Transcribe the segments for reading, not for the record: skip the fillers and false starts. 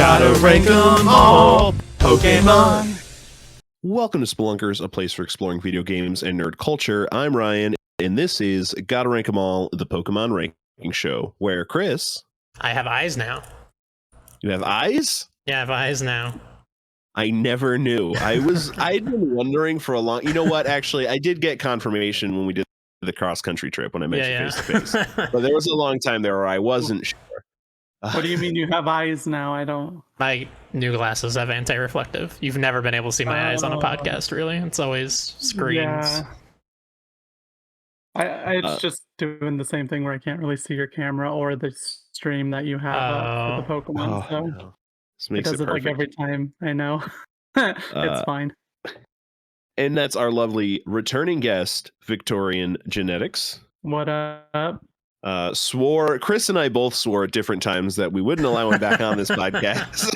Gotta rank 'em all, Pokémon. Welcome to Spelunkers, a place for exploring video games and nerd culture. I'm Ryan, and this is Gotta Rank 'em All, the Pokemon ranking show, where Chris... I have eyes now. You have eyes? Yeah, I have eyes now. I never knew. I'd been wondering for a long... You know what, actually, I did get confirmation when we did the cross-country trip when I met you face-to-face. But there was a long time there where I wasn't sure. What do you mean you have eyes now? I don't. My new glasses have anti-reflective. You've never been able to see my eyes on a podcast, really. It's always screens. Yeah. It's just doing the same thing where I can't really see your camera or the stream that you have for the Pokemon. So no. This makes it does it like every time. I know. It's fine. And that's our lovely returning guest, VictorianGenetix. What up? Chris and I both swore at different times that we wouldn't allow him back on this podcast.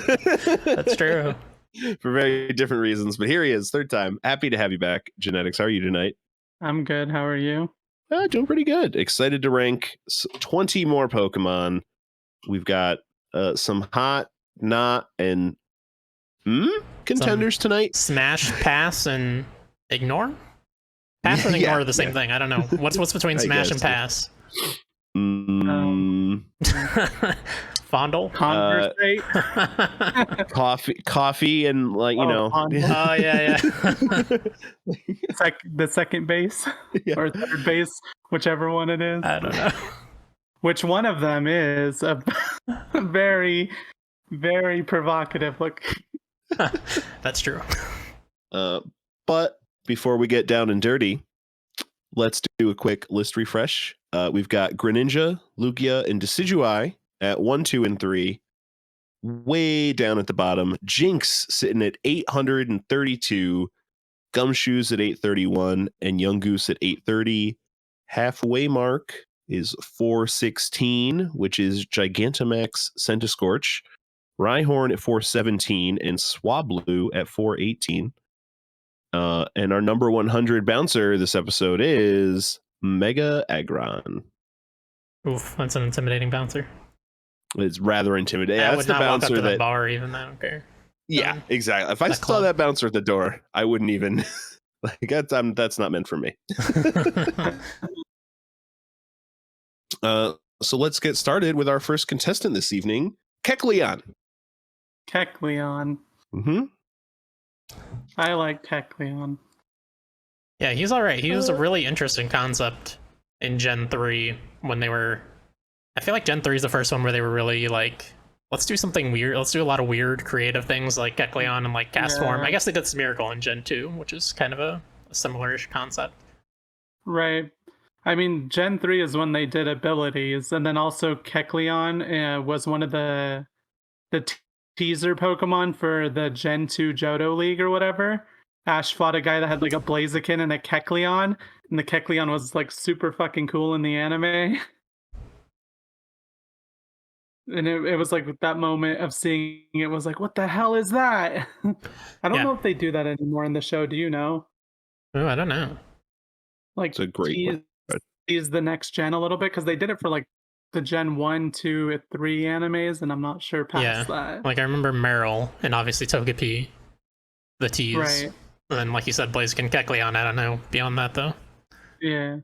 That's true. For very different reasons, but here he is, third time. Happy to have you back, Genetics. How are you tonight? I'm good. How are you? Doing pretty good. Excited to rank 20 more Pokemon. We've got some hot, not, and contenders tonight. Smash, pass, and ignore? Pass and ignore are the same thing. I don't know. What's between smash and pass? Fondle, conversate, coffee, and like Oh yeah. The second base or third base, whichever one it is. I don't know. Which one of them is a very, very provocative look. That's true. But before we get down and dirty, let's do a quick list refresh. We've got Greninja, Lugia, and Decidueye at 1, 2, and 3. Way down at the bottom, Jinx sitting at 832, Gumshoes at 831, and Young Goose at 830. Halfway mark is 416, which is Gigantamax Centiskorch, Rhyhorn at 417, and Swablu at 418. And our number 100 bouncer this episode is Mega Aggron. Oof, that's an intimidating bouncer. It's rather intimidating. I That's would the not walk bouncer up to that the bar even. I don't care. Yeah, exactly. If I saw club. that bouncer at the door, I wouldn't even. Like that's not meant for me. So let's get started with our first contestant this evening, Kecleon. Kecleon. Mm-hmm. I like Kecleon. Yeah, he's all right. He was a really interesting concept in Gen 3 when they were... I feel like Gen 3 is the first one where they were really like, let's do something weird. Let's do a lot of weird creative things like Kecleon and like Castform. I guess they did Smeargle in Gen 2, which is kind of a similar-ish concept. Right. I mean, Gen 3 is when they did abilities, and then also Kecleon was one of the teaser Pokemon for the Gen 2 Johto League or whatever. Ash fought a guy that had like a Blaziken and a Kecleon, and the Kecleon was like super fucking cool in the anime. And it was like that moment of seeing it was like, what the hell is that? I don't know if they do that anymore in the show. Do you know? Oh, I don't know. Like, it's a great tease the next gen a little bit, because they did it for like the Gen 1, 2, and 3 animes, and I'm not sure past that. Like I remember Meryl and obviously Togepi, the tease. Right. And then, like you said, Blaziken, Kecleon. I don't know beyond that though. Yeah.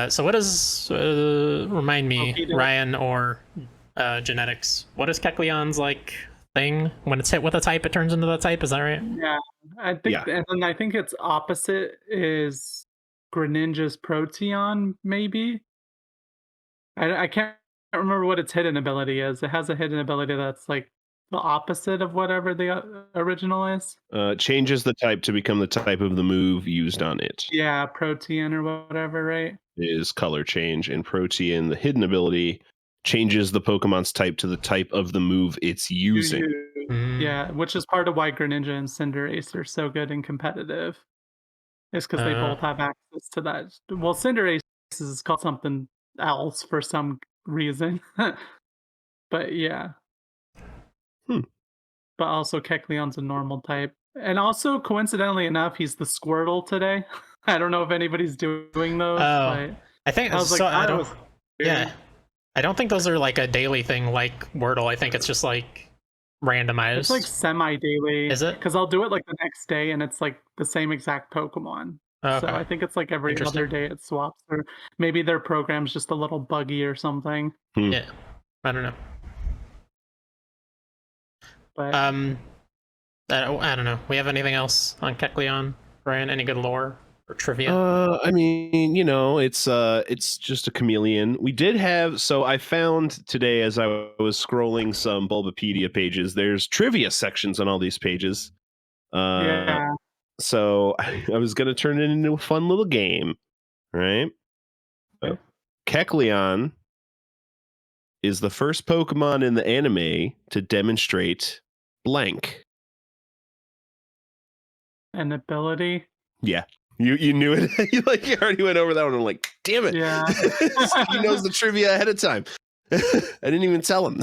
So what does remind me, Pokédex. Ryan or Genetics? What is Kecleon's like thing? When it's hit with a type, it turns into the type. Is that right? Yeah, I think, and then I think its opposite is Greninja's Proteon, maybe. I can't remember what its hidden ability is. It has a hidden ability that's like the opposite of whatever the original is. Changes the type to become the type of the move used on it. Yeah, Protean or whatever, right? Is color change, and Protean, the hidden ability, changes the Pokemon's type to the type of the move it's using. Yeah, which is part of why Greninja and Cinderace are so good and competitive. It's because they both have access to that. Well, Cinderace is called something else for some reason. But yeah. But also Kecleon's a normal type. And also, coincidentally enough, he's the Squirtle today. I don't know if anybody's doing those. But I think I was so. like, I that don't. was Yeah, I don't think those are like a daily thing like Wordle. I think it's just like randomized. It's like semi-daily. Is it? Because I'll do it like the next day and it's like the same exact Pokemon. Okay. So I think it's like every Interesting. other day it swaps, or maybe their program's just a little buggy or something. Yeah. I don't know. But I don't know. We have anything else on Kecleon, Brian? Any good lore or trivia? I mean, it's just a chameleon. We did have, so I found today as I was scrolling some Bulbapedia pages, there's trivia sections on all these pages. yeah. So I was gonna turn it into a fun little game, right? Okay. Kecleon is the first Pokemon in the anime to demonstrate blank. An ability. Yeah. You knew it. you already went over that one. I'm like, damn it. Yeah. He knows the trivia ahead of time. I didn't even tell him.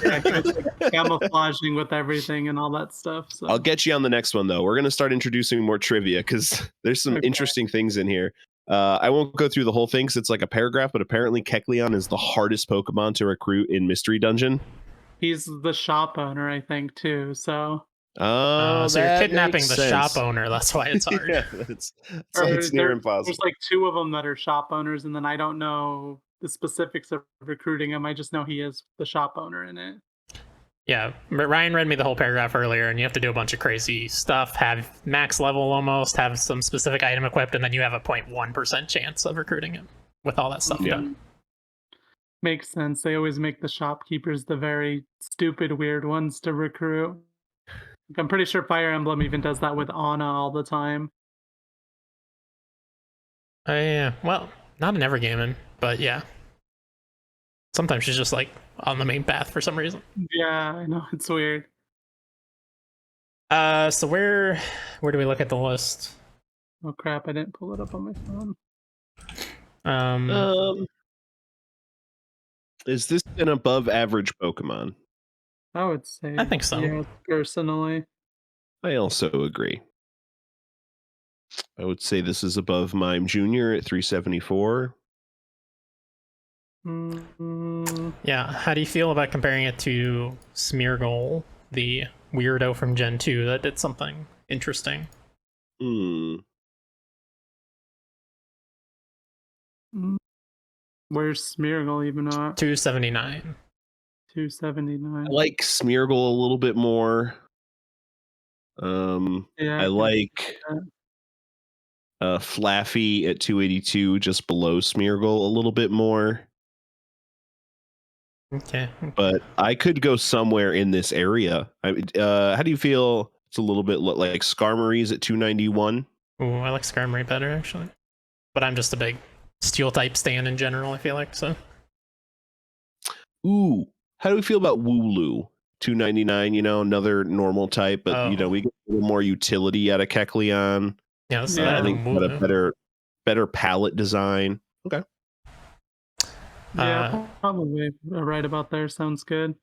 Yeah, he was like camouflaging with everything and all that stuff. So I'll get you on the next one though. We're gonna start introducing more trivia because there's some Okay. interesting things in here. I won't go through the whole thing because it's like a paragraph, but apparently Kecleon is the hardest Pokemon to recruit in Mystery Dungeon. he's the shop owner, I think, too. So Oh, So you're that kidnapping makes the sense. shop owner. That's why it's hard. Yeah, it's near impossible. there's like two of them that are shop owners, and then I don't know the specifics of recruiting him. I just know he is the shop owner in it. Yeah, but Ryan read me the whole paragraph earlier, and you have to do a bunch of crazy stuff, have max level almost, have some specific item equipped, and then you have a 0.1% chance of recruiting him with all that stuff Yeah. done. Makes sense. They always make the shopkeepers the very stupid, weird ones to recruit. Like, I'm pretty sure Fire Emblem even does that with Anna all the time. Yeah, well, not in every gaming, but yeah. Sometimes she's just like on the main path for some reason. Yeah, I know, it's weird. So where do we look at the list? Oh crap, I didn't pull it up on my phone. Is this an above average Pokemon? I would say I think so. Yeah, personally. I also agree. I would say this is above Mime Jr. at 374. Mm, Yeah, how do you feel about comparing it to Smeargle, the weirdo from Gen 2 that did something interesting? Hmm. Where's Smeargle even at? 279. 279. I like Smeargle a little bit more. Yeah, I can like Flaffy at 282, just below Smeargle a little bit more. Okay. But I could go somewhere in this area. How do you feel? It's a little bit like Skarmory's at 291. Ooh, I like Skarmory better actually. But I'm just a big steel type stan in general, I feel like, so. Ooh, how do we feel about Wooloo? 299, another normal type, but we get a little more utility out of Kecleon. Yeah, so Yeah. I think got a better palette design. Okay. Yeah, probably right about there. Sounds good.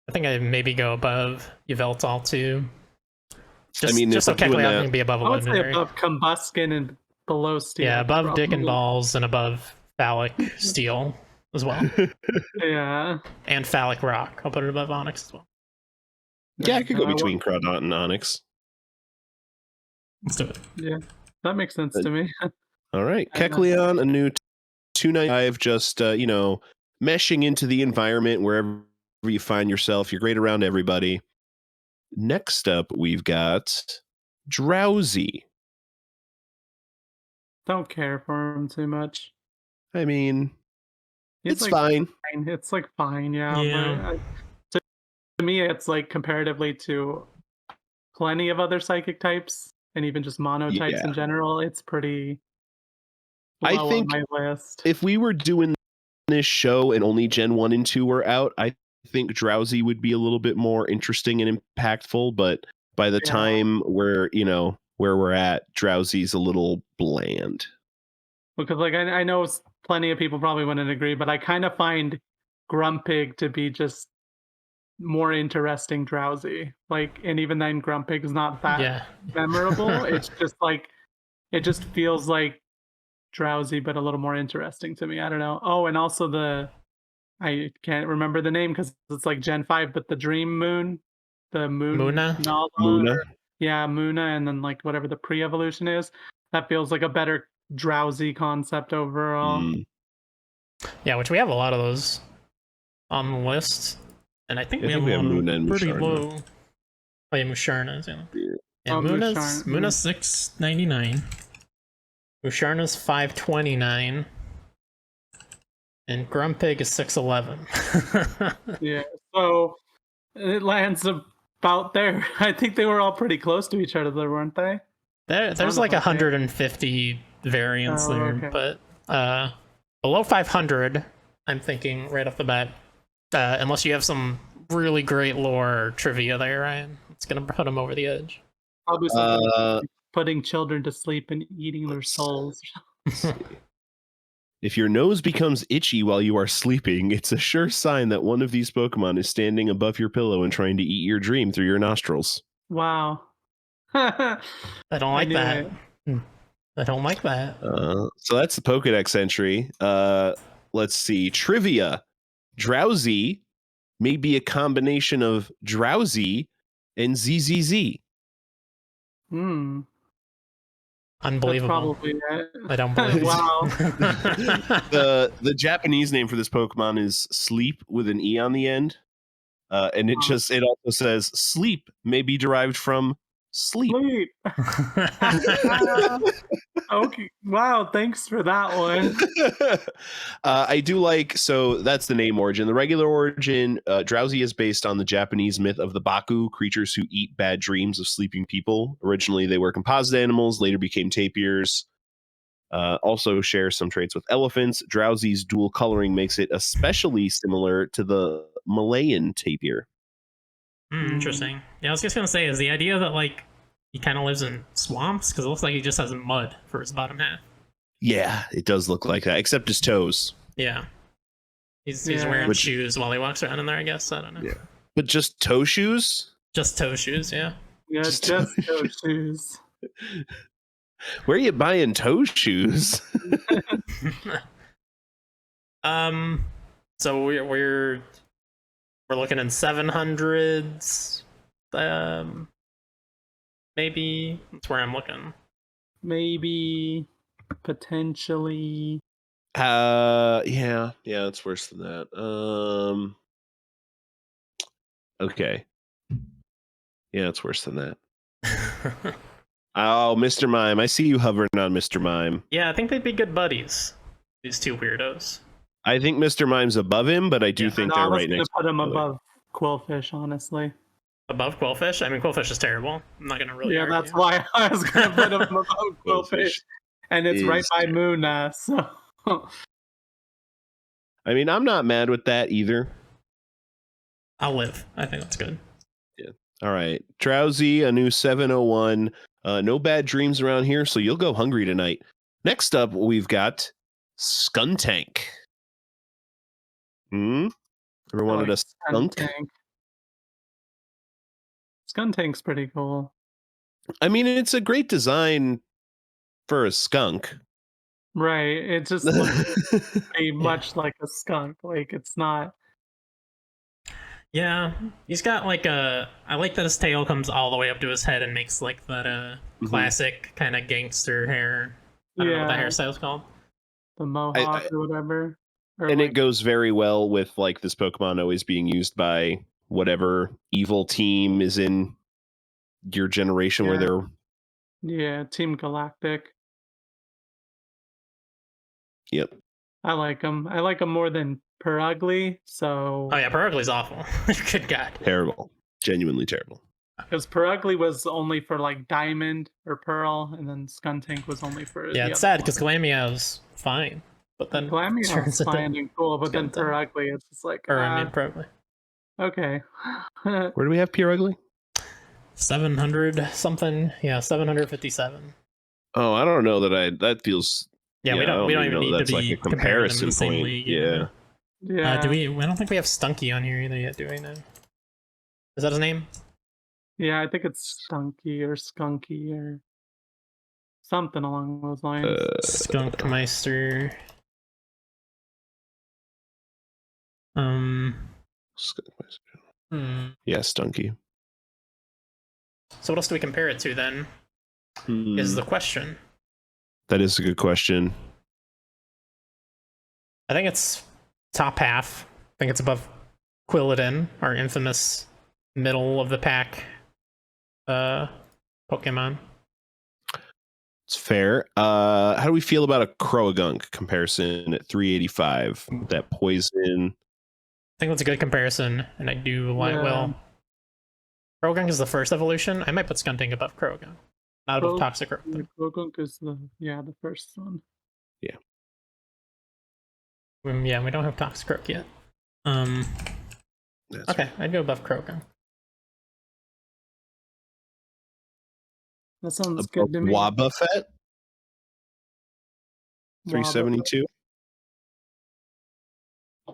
I think I maybe go above Yveltal too. I mean, just if so I'm doing Kecleon that- can be above a I would say legendary. above Combuskin and below Steel. Yeah, above Dick and probably. Balls and above Phallic Steel as well. Yeah. And Phallic Rock. I'll put it above Onyx as well. Yeah, I could go I between Crawdont and Onyx. Let's do it. Yeah, that makes sense to me. All right. I know. Kecleon, a new 295, just, meshing into the environment wherever you find yourself. You're great around everybody. Next up, we've got Drowsy. Don't care for him too much. I mean, He's it's like fine. fine. It's like fine, yeah. Yeah. But to me, it's like comparatively to plenty of other psychic types and even just monotypes Yeah. in general, it's pretty I low think on my list. If we were doing this show and only Gen 1 and 2 were out, I think Drowsy would be a little bit more interesting and impactful, but by the Yeah. time where we're at, Drowsy's a little bland. Because like I know plenty of people probably wouldn't agree, but I kind of find Grumpig to be just more interesting Drowsy. Like, and even then Grumpig is not that Yeah. memorable. It's just like it just feels like Drowsy, but a little more interesting to me. I don't know. Oh, and also I can't remember the name because it's like Gen 5, but the Dream Moon the Muna? Nala, Muna. yeah, Muna, and then like whatever the pre-evolution is. That feels like a better drowsy concept overall. Mm. Yeah, which we have a lot of those on the list. And I think I we think have we a have lot Muna of and pretty Musharna. low. Oh yeah, Musharna's, yeah. Yeah. Yeah, Oh, Muna's Musharna. $6.99. Musharna's $5.29. And Grumpig is $6.11. Yeah, so it lands about there. I think they were all pretty close to each other, weren't they? There's like about there. 150 variants Oh, there, okay. but below 500, I'm thinking right off the bat, unless you have some really great lore or trivia there, Ryan, it's gonna put them over the edge. Probably something like putting children to sleep and eating their souls. Let's see. If your nose becomes itchy while you are sleeping, it's a sure sign that one of these Pokemon is standing above your pillow and trying to eat your dream through your nostrils. Wow. I don't like knew that. it. I don't like that. So that's the Pokedex entry. Let's see. Trivia. Drowsy may be a combination of drowsy and ZZZ. Hmm. That's Unbelievable. probably it. I don't believe it. Wow. The Japanese name for this Pokemon is Sleep with an E on the end. And it also says sleep may be derived from sleep. Sleep. Okay. Wow. Thanks for that one. I do like, so that's the name origin. The regular origin, drowsy is based on the Japanese myth of the Baku, creatures who eat bad dreams of sleeping people. Originally, they were composite animals, later became tapirs. Also share some traits with elephants. Drowsy's dual coloring makes it especially similar to the Malayan tapir. Interesting. Yeah, I was just gonna say, is the idea that like he kind of lives in swamps because it looks like he just has mud for his bottom half. Yeah, it does look like that, except his toes. Yeah, he's wearing shoes while he walks around in there. I guess I don't know. Yeah, but just toe shoes. Just toe shoes. Yeah. Yeah, just toe shoes. Where are you buying toe shoes? So we're looking in 700s. Maybe that's where I'm looking. Maybe potentially. Yeah, it's worse than that. Okay. Yeah, it's worse than that. Oh, Mr. Mime. I see you hovering on Mr. Mime. Yeah, I think they'd be good buddies. These two weirdos. I think Mr. Mime's above him, but I do think they're right next to put him each other. above Quillfish, honestly. Above Quillfish? I mean, Quillfish is terrible. I'm not gonna really argue. That's why I was gonna put him above Quillfish. And it's right by Muna, so I mean, I'm not mad with that either. I'll live. I think that's good. Yeah. All right. Drowsy, a new 701. No bad dreams around here, so you'll go hungry tonight. Next up, we've got Skuntank. Ever wanted a skunk? Skuntank's pretty cool. I mean, it's a great design for a skunk. Right. It just looks very much like a skunk. Like, it's not. Yeah, he's got like a. I like that his tail comes all the way up to his head and makes like that classic kind of gangster hair. I don't know what that hairstyle's called. The mohawk or whatever. Or and it goes very well with like this Pokemon always being used by whatever evil team is in your generation where they're. Yeah, Team Galactic. Yep. I like him. I like him more than Perugly, so... Oh yeah, Perugly's awful. Good God. Terrible. Genuinely terrible. Because Perugly was only for like Diamond or Pearl, and then Skuntank was only for... Yeah, it's sad because Glameow's fine. But then Glameow's fine and cool, but then Perugly, it's just like... Or I mean, Perugly. Okay. Where do we have Perugly? 700 something. Yeah, 757. Oh, I don't know that feels... Yeah, we don't even need to be like a comparison point. League, yeah. Yeah. Do we? I don't think we have Stunky on here either yet, do we? No. Is that his name? Yeah, I think it's Stunky or Skunky or something along those lines. Skunkmeister. Yeah, Stunky. So what else do we compare it to then? Is the question. That is a good question. I think it's top half. I think it's above Quilladin, our infamous middle of the pack Pokemon. It's fair. How do we feel about a Croagunk comparison at 385? That poison. I think that's a good comparison, and I do like well. Croagunk is the first evolution. I might put Skuntank above Croagunk. Not above Toxicroak. Croagunk is the first one. Yeah. Yeah, we don't have Toxicroak yet. Okay, I'd go above Croagunk. That sounds good to me. Wobbuffet? 372?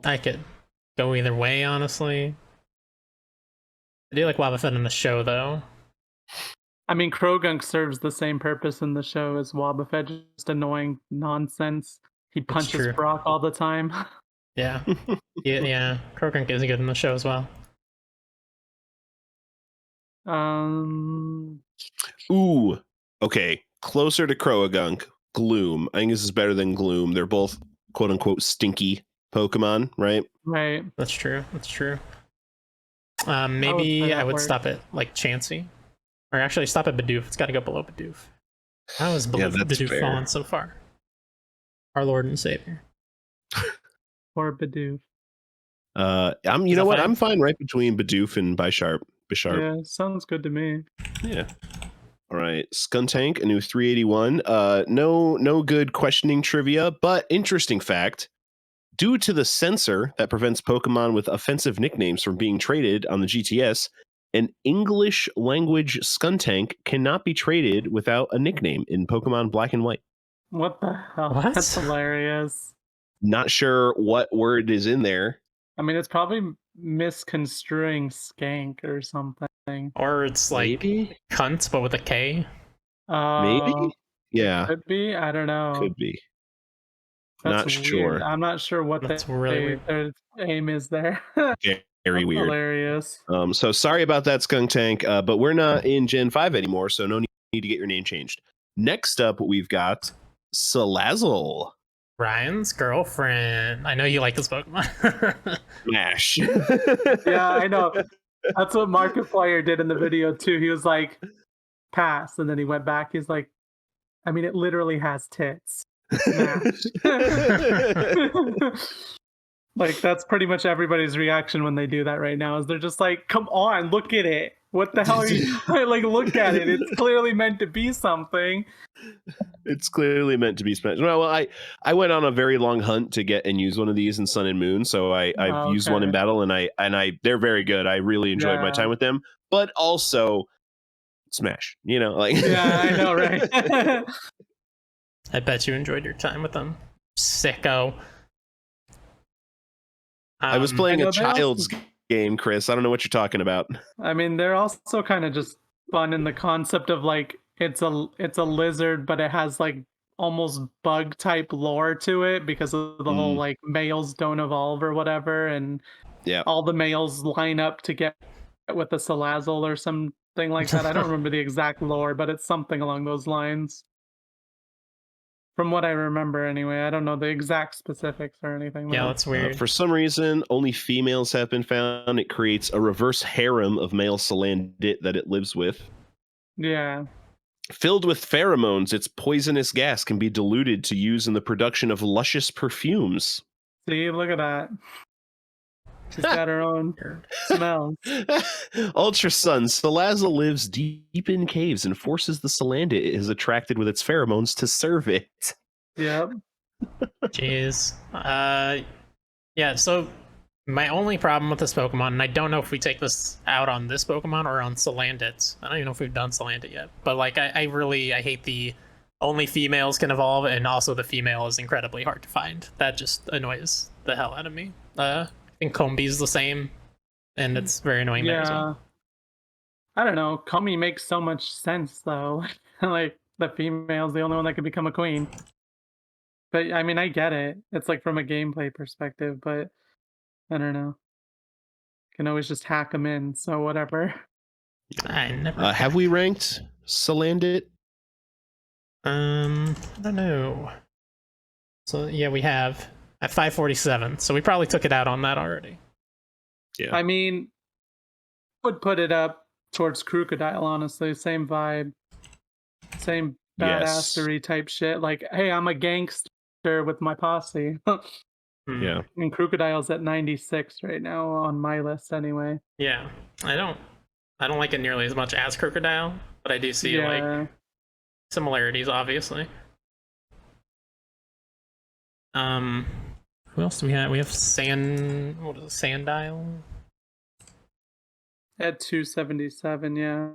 I could go either way, honestly. I do like Wobbuffet in the show, though. I mean, Croagunk serves the same purpose in the show as Wobbuffet, just annoying nonsense. He punches Brock all the time. Yeah. Yeah. Croagunk is good in the show as well. Ooh. Okay. Closer to Croagunk. Gloom. I think this is better than Gloom. They're both quote unquote stinky Pokemon, right? Right. That's true. That's true. Maybe I would stop at like Chansey. Or actually stop at Bidoof. It's gotta go below Bidoof. How is Bidoof fallen so far? Our Lord and Savior. Or Bidoof. You know what? I'm fine right between Bidoof and Bisharp. Yeah, sounds good to me. Yeah. All right. Skuntank, a new 381. No good questioning trivia, but interesting fact. Due to the censor that prevents Pokemon with offensive nicknames from being traded on the GTS, an English language Skuntank cannot be traded without a nickname in Pokemon Black and White. What the hell? What? That's hilarious. Not sure what word is in there. I mean, it's probably misconstruing skank or something. Or it's like cunt, but with a K. Maybe? Yeah. Could be. I don't know. Could be. That's not weird. sure. I'm not sure what their aim is there. Very weird. Hilarious. So sorry about that, Skuntank, but we're not in Gen 5 anymore, so no need to get your name changed. Next up, we've got Salazzle. Ryan's girlfriend. I know you like this Pokemon. Smash. Yeah, I know. That's what Markiplier did in the video too. He was like, pass, and then he went back. He's like, I mean, it literally has tits. Like, that's pretty much everybody's reaction when they do that right now, is they're just like, come on, look at it. What the hell are you like, look at it. It's clearly meant to be something. It's clearly meant to be Smash. Well, I went on a very long hunt to get and use one of these in Sun and Moon, so I've used one in battle, and I they're very good. I really enjoyed my time with them, but also Smash, you know, like yeah, I know, right? I bet you enjoyed your time with them, sicko. I was playing a child's game, Chris. I don't know what you're talking about. I mean, they're also kind of just fun in the concept of like it's a lizard, but it has like almost bug type lore to it because of the whole like males don't evolve or whatever, and all the males line up to get with a Salazzle or something like that. I don't remember the exact lore, but it's something along those lines. From what I remember, anyway. I don't know the exact specifics or anything. Yeah, that's weird. For some reason, only females have been found. It creates a reverse harem of male Salandit that it lives with. Yeah. Filled with pheromones, its poisonous gas can be diluted to use in the production of luscious perfumes. See, look at that. She's got her own smells. Ultra Sun, Salazzle lives deep in caves and forces the Salandit it is attracted with its pheromones to serve it. Yep. Jeez. Yeah, so my only problem with this Pokemon, and I don't know if we take this out on this Pokemon or on Salandit. I don't even know if we've done Salandit yet. But like I hate the only females can evolve, and also the female is incredibly hard to find. That just annoys the hell out of me. I think Combee's the same, and it's very annoying there as well. I don't know. Comey makes so much sense, though. Like, the female's the only one that could become a queen. But, I mean, I get it. It's, like, from a gameplay perspective, but I don't know. Can always just hack them in, so whatever. I never Have we ranked Salandit? I don't know. So yeah, we have at 547. So we probably took it out on that already. Yeah. I mean, would put it up towards Crocodile, honestly. Same vibe. Same Yes. badassery type shit. Like, hey, I'm a gangster with my posse. Hmm. Yeah. And Crocodile's at 96 right now on my list anyway. Yeah. I don't like it nearly as much as Crocodile, but I do see like Yeah. similarities, obviously. Who else do we have? We have what is it, Sandile? At 277, yeah.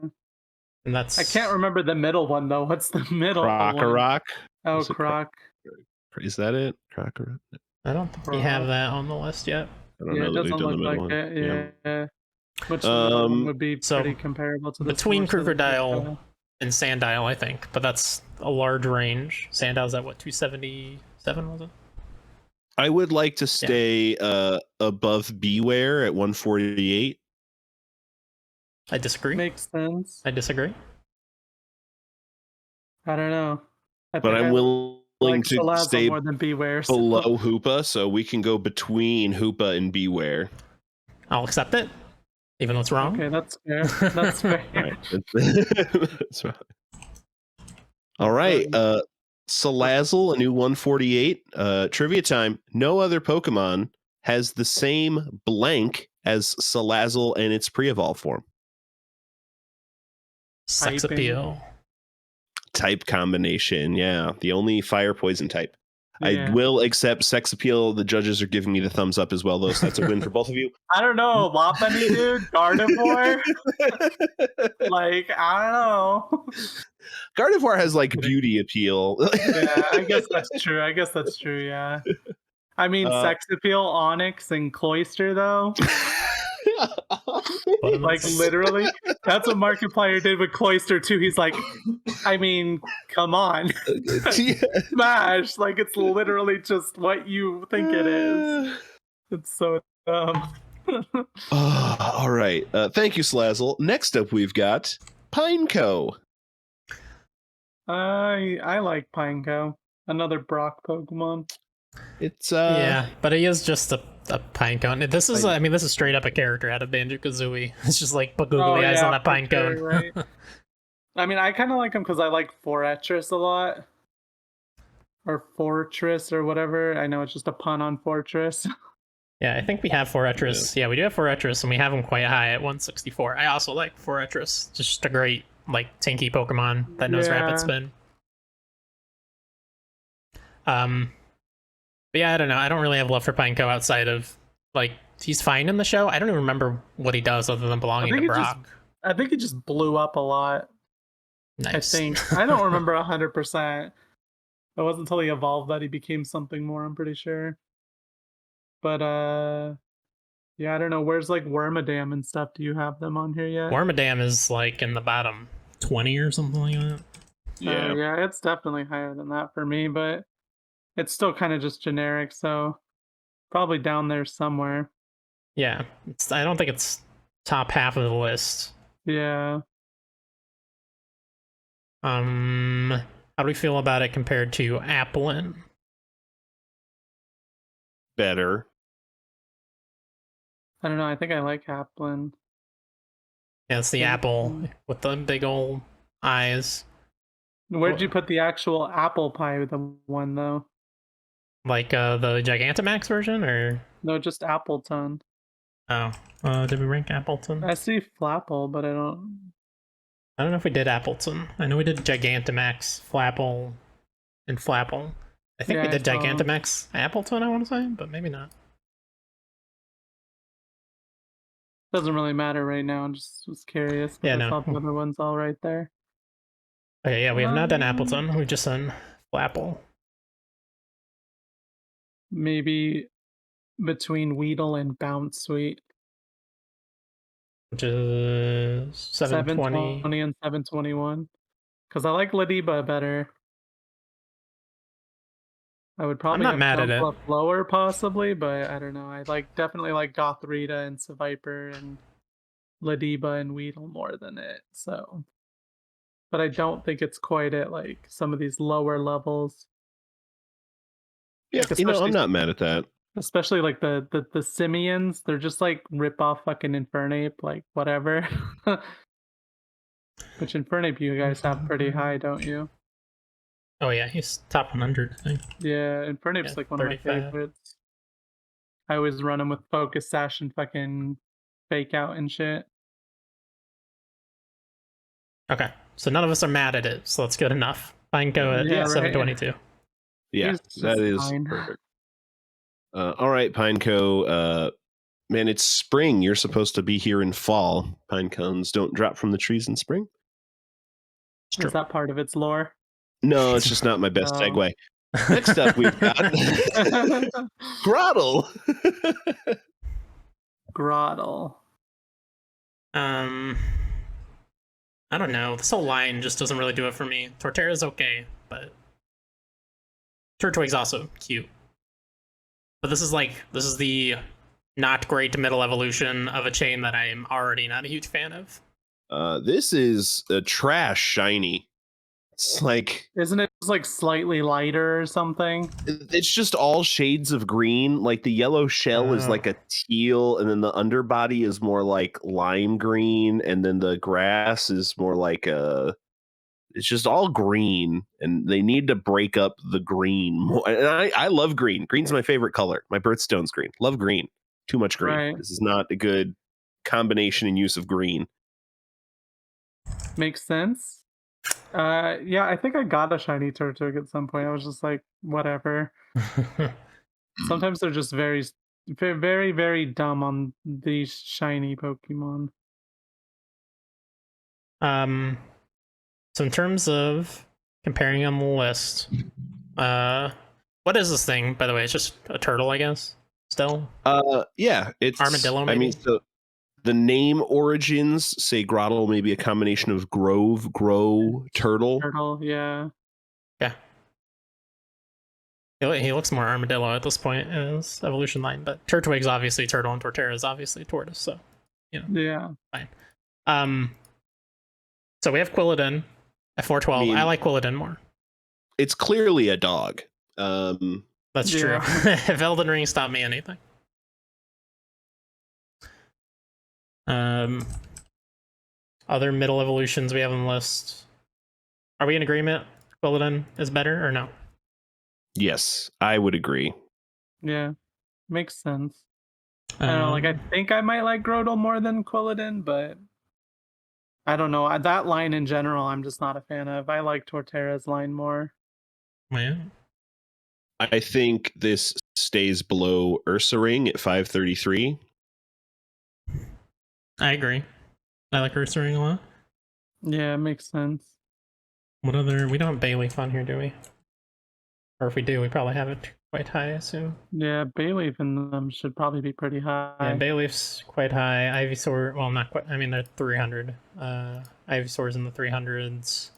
And that's I can't remember the middle one though. What's the middle one? Croc. Oh, Is it Croc. Is that it? Crocker? I don't think we have that on the list yet. I don't Yeah, know it that we've doesn't done the look middle like one. it. Yeah. Which the middle one would be so pretty comparable to the between source of the Crocodile Crocodile. and Sandile, I think, but that's a large range. Sandile's at what, 277 was it? I would like to stay above Beware at 148. I disagree. Makes sense. I disagree. I don't know. But I'm willing to Salazzle stay more than Beware. So. below Hoopa, so we can go between Hoopa and Beware. I'll accept it, even though it's wrong. Okay, that's fair. That's fair. Right. That's right. All right. Salazzle, a new 148. Trivia time. No other Pokemon has the same blank as Salazzle in its pre-evolve form. Sex Typing. appeal. Type combination, yeah. The only fire poison type. Yeah. I will accept sex appeal. The judges are giving me the thumbs up as well, though, so that's a win for both of you. I don't know, Lopunny, dude, Gardevoir. Like, I don't know. Gardevoir has like beauty appeal. Yeah, I guess that's true. Yeah. I mean, sex appeal, Onyx, and Cloyster, though. Like, literally, that's what Markiplier did with Cloyster too. He's like, I mean, come on, smash! Like, it's literally just what you think it is. It's so dumb. All right. Thank you, Slazzle. Next up, we've got Pineco. I like Pineco, another Brock Pokemon. It's yeah, but he is just a pinecone. This is, I mean, this is straight up a character out of Banjo-Kazooie. It's just like put googly eyes on a pinecone. Sure, right? I mean, I kind of like him because I like Fortress a lot, or Fortress or whatever. I know it's just a pun on Fortress. Yeah, I think we have Fortress. Yeah, we do have Fortress, and we have him quite high at 164. I also like Fortress. Just a great, like, tanky Pokemon that knows Rapid Spin. But yeah, I don't know. I don't really have love for Pineco outside of, like, he's fine in the show. I don't even remember what he does other than belonging to Brock. I think he just blew up a lot. Nice. I think. I don't remember 100%. It wasn't until he evolved that he became something more, I'm pretty sure. But, yeah, I don't know. Where's, like, Wormadam and stuff? Do you have them on here yet? Wormadam is, like, in the bottom 20 or something like that. Yeah. Yeah, it's definitely higher than that for me, but it's still kind of just generic, so probably down there somewhere. Yeah, I don't think it's top half of the list. Yeah. How do we feel about it compared to Applin? Better. I don't know. I think I like Applin. Yeah, it's the apple with the big old eyes. Where'd you put the actual apple pie with the one, though? Like the Gigantamax version, or No, just Appleton. oh, did we rank Appleton? I see Flapple, but I don't know if we did Appleton. I know we did Gigantamax, Flapple, and Flapple. I think we did Gigantamax Appleton, I want to say, but maybe not. Doesn't really matter right now. I just was curious. Yeah, I no. saw the other ones all right there. Okay, yeah, we have not done Appleton. We've just done Flapple. Maybe between Weedle and Bounce Sweet. Which is 720 and 721. Because I like Ladiba better. I would probably I'm not mad at it. Up lower possibly, but I don't know. I definitely like Gothrita and Seviper and Ladiba and Weedle more than it. So, but I don't think it's quite at like some of these lower levels. Yeah, Like, I'm especially not mad at that. especially like the simians, they're just like rip off fucking Infernape, like whatever. Which Infernape you guys have pretty high, don't you? Oh yeah, he's top 100, I think. Yeah, Infernape's Yeah, like one of my 35. favorites. I always run him with Focus Sash and fucking Fake Out and shit. Okay, so none of us are mad at it, so that's good enough. Pineco at Yeah, right. 722. Yeah, He's that just is fine. perfect. All right, Pineco. Man, it's spring. You're supposed to be here in fall. Pine cones don't drop from the trees in spring. It's true. Is that part of its lore? No, it's just not my best No. segue. Next up, we've got Grottle. Grottle. I don't know. This whole line just doesn't really do it for me. Torterra's okay, but Turtwig's also cute. But this is the not great middle evolution of a chain that I am already not a huge fan of. This is a trash shiny. It's like, Isn't it just like slightly lighter or something? it's just all shades of green. Like the yellow shell is Oh. like a teal, and then the underbody is more like lime green, and then the grass is more like it's just all green, and they need to break up the green more. And I love green. Green's my favorite color. My birthstone's green. Love green. Too much green. Right. This is not a good combination and use of green. Makes sense. Yeah, I think I got a shiny Turtwig at some point. I was just like, whatever. Sometimes they're just very, very, very dumb on these shiny Pokemon. So in terms of comparing on the list, what is this thing, by the way? It's just a turtle, I guess. Still? Yeah, it's Armadillo, I mean, maybe? so the name origins say Grottle may be a combination of grove, grow, turtle. Turtle, yeah. Yeah. He looks more armadillo at this point in his evolution line, but Turtwig's obviously turtle and Torterra is obviously tortoise, so Yeah. fine. So we have Quilladin at 412. I mean- I like Quilladin more. It's clearly a dog. That's true. Yeah. If Elden Ring stopped me anything. Other middle evolutions we have on the list. Are we in agreement? Quilladin is better or no? Yes, I would agree. Yeah. Makes sense. I don't know, like I think I might like Grotle more than Quilladin, but I don't know. That line in general, I'm just not a fan of. I like Torterra's line more. Man. I think this stays below Ursaring at 533. I agree. I like Ursaring a lot. Yeah, it makes sense. What other? We don't have Bayleaf on here, do we? Or if we do, we probably have it quite high, I assume. Yeah, Bayleaf in them should probably be pretty high. Yeah, Bayleaf's quite high. Ivysaur, well, not quite. I mean, they're 300. Ivysaur's in the 300s.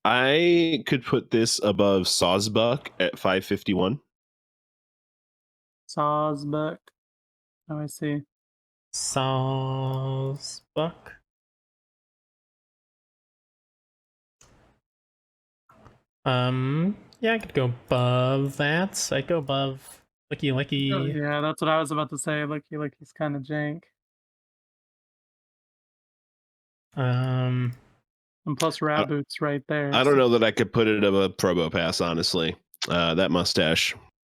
I could put this above Sawsbuck at 551. Sawsbuck. Oh, I see. Sawsbuck. Yeah, I could go above that. I'd go above Licky Licky. Oh, yeah, that's what I was about to say. Licky's kind of jank. Um, And plus Raboot's right there. I don't know that I could put it above Probopass, honestly. That mustache.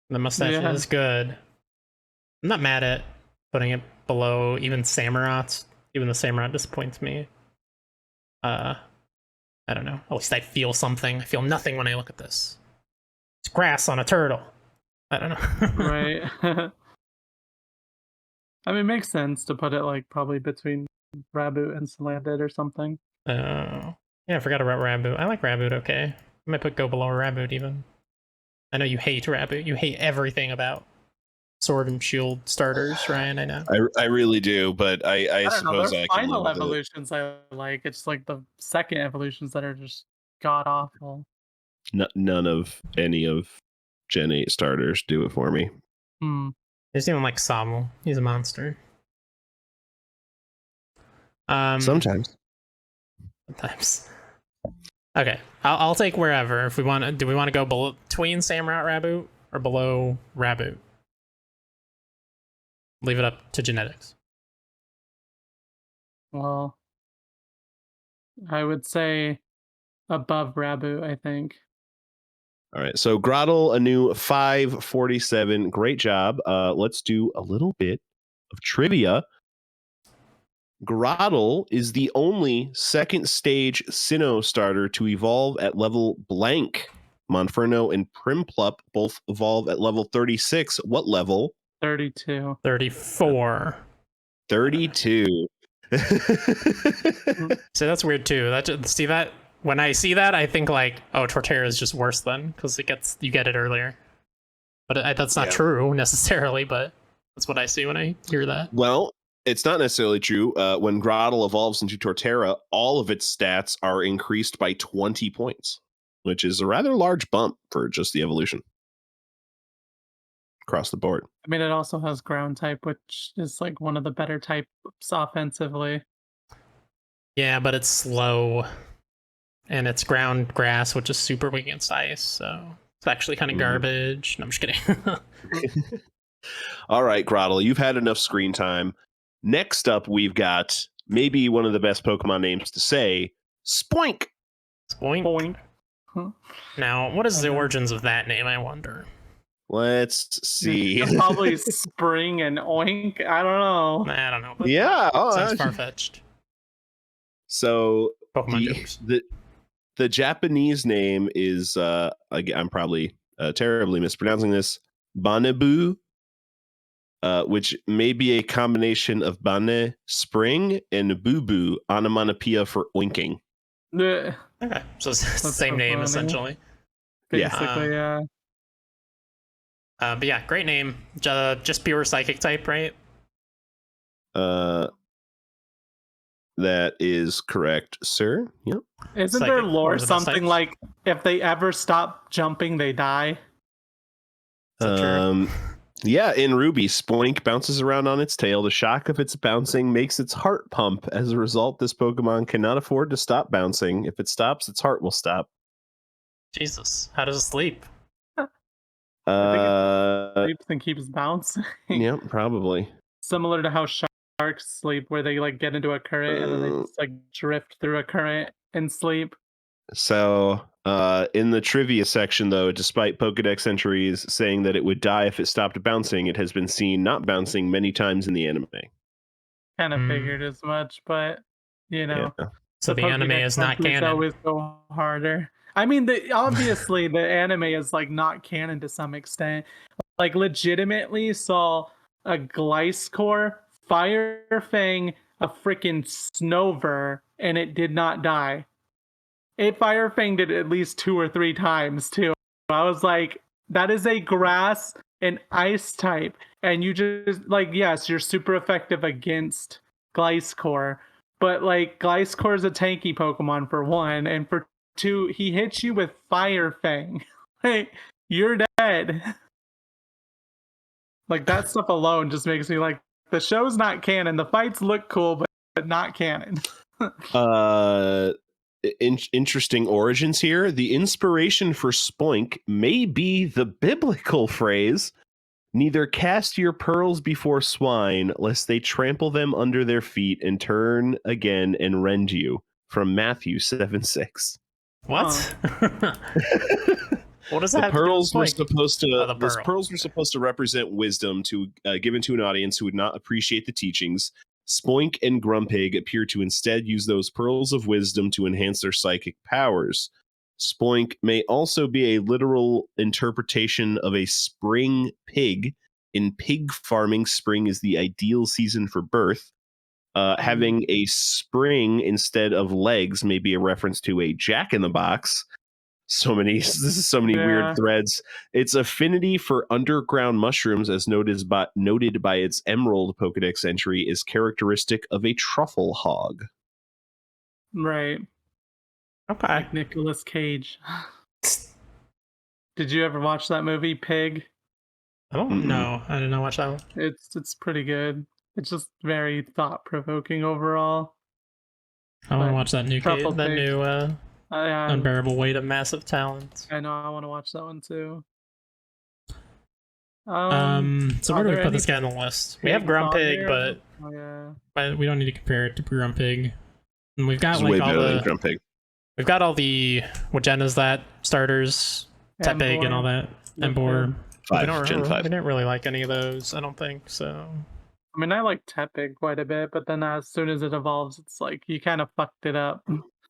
the mustache Yeah. is good. I'm not mad at putting it below even Samurott. Even the Samurott disappoints me. I don't know. At least I feel something. I feel nothing when I look at this. It's grass on a turtle. I don't know. Right. I mean, it makes sense to put it like probably between Raboot and Salandit or something. Oh. Yeah, I forgot about Raboot. I like Raboot, okay. I might put go below Raboot even. I know you hate Raboot. You hate everything about Sword and Shield starters, Ryan, I know. I really do, but I I don't know. suppose There's I can final live with it. evolutions I like. It's like the second evolutions that are just god awful. None of any of Gen 8 starters do it for me. Hmm. I just even like Sobble. He's a monster. Sometimes. Sometimes. Okay, I'll take wherever. If we want to, do we want to go between Samrat Raboot or below Raboot? Leave it up to genetics. Well, I would say above Raboot, I think. All right. So Grottle, a new 547. Great job. Let's do a little bit of trivia. Grottle is the only second stage Sinnoh starter to evolve at level blank. Monferno and Primplup both evolve at level 36. What level? 32. 34. 32. So that's weird too. See that when I see that, I think like, oh, Torterra is just worse then because you get it earlier. But that's not true necessarily. But that's what I see when I hear that. Well, it's not necessarily true. When Grottle evolves into Torterra, all of its stats are increased by 20 points, which is a rather large bump for just the evolution across the board. I mean, it also has ground type, which is like one of the better types offensively. Yeah, but it's slow. And it's ground grass, which is super weak against ice. So it's actually kind of garbage. No, I'm just kidding. All right, Grottle, you've had enough screen time. Next up, we've got maybe one of the best Pokemon names to say, Spoink. Spoink. Point. Huh. Now, what is the origins of that name, I wonder? Let's see. Probably Spring and Oink. I don't know. I don't know. But Yeah. sounds far-fetched. So Pokemon jokes. the Japanese name is, I'm probably terribly mispronouncing this, Banabu, which may be a combination of bane, spring, and bubu, onomatopoeia for oinking. Blech. Okay, so it's the same so name funny. essentially. Basically, yeah. But yeah, great name. Just pure psychic type, right? That is correct, sir. Yep. Isn't Psychic, there lore or is it the something types? like if they ever stop jumping, they die? Is that true? Yeah, in Ruby, Spoink bounces around on its tail. The shock of its bouncing makes its heart pump. As a result, this Pokemon cannot afford to stop bouncing. If it stops, its heart will stop. Jesus, how does it sleep? Sleeps and keeps bouncing. Yeah, probably. Similar to how sharks sleep, where they like get into a current and then they just like drift through a current and sleep. So, in the trivia section, though, despite Pokedex entries saying that it would die if it stopped bouncing, it has been seen not bouncing many times in the anime. Kind of figured as much, but you know. Yeah. So the anime Pokédex is not entries canon. always go harder. I mean, obviously the anime is like not canon to some extent. Like legitimately saw a Gliscor, Fire Fang, a freaking Snover, and it did not die. It Fire Fanged it at least 2 or 3 times too. I was like, that is a grass and ice type, and you just like, yes, you're super effective against Gliscor, but like Gliscor is a tanky Pokemon for one, and for two, he hits you with Fire Fang. Like, you're dead. Like that stuff alone just makes me like, the show's not canon. The fights look cool, but not canon. Interesting origins here. The inspiration for Spoink may be the biblical phrase, "Neither cast your pearls before swine, lest they trample them under their feet and turn again and rend you," from Matthew 7:6. What? What does The that have to do with pearls were Spoink? supposed to. Oh, the The pearl. pearls were supposed to represent wisdom to given to an audience who would not appreciate the teachings. Spoink and Grumpig appear to instead use those pearls of wisdom to enhance their psychic powers. Spoink may also be a literal interpretation of a spring pig. In pig farming, spring is the ideal season for birth. Having a spring instead of legs may be a reference to a jack-in-the-box. This is so many weird threads. Its affinity for underground mushrooms, as noted by its Emerald Pokedex entry, is characteristic of a truffle hog. Right. Okay. Like Nicolas Cage. Did you ever watch that movie, Pig? I don't know. I didn't watch that one. It's pretty good. It's just very thought-provoking overall. I want to But watch that new Truffle that Pig. new I unbearable weight of massive talents. know I want to watch that one too. So Are where do we there put any this guy on the list? We have pigs on Grumpig, there? Oh, yeah. but we don't need to compare it to Grumpig. And we've got It's like way all better than the Grumpig. we've got all the what gen is that starters, Tepig and all that, Embor. Five, We Gen 5. didn't really like any of those. I don't think so. I mean, I like Tepig quite a bit, but then as soon as it evolves, it's like you kind of fucked it up.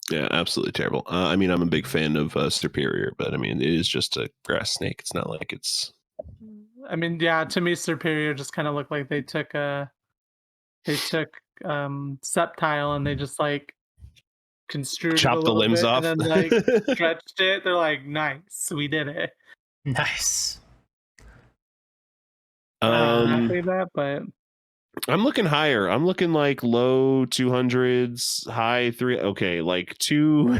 Yeah, absolutely terrible. I mean, I'm a big fan of Superior, but I mean, it is just a grass snake. It's not like it's. I mean, yeah, to me, Superior just kind of looked like they took Sceptile and they just like construed it a Chop the little limbs bit off. and then like stretched it. They're like, nice, we did it. Nice. Exactly that, but I'm looking higher. I'm looking like low 200s, high 3. Okay, like 2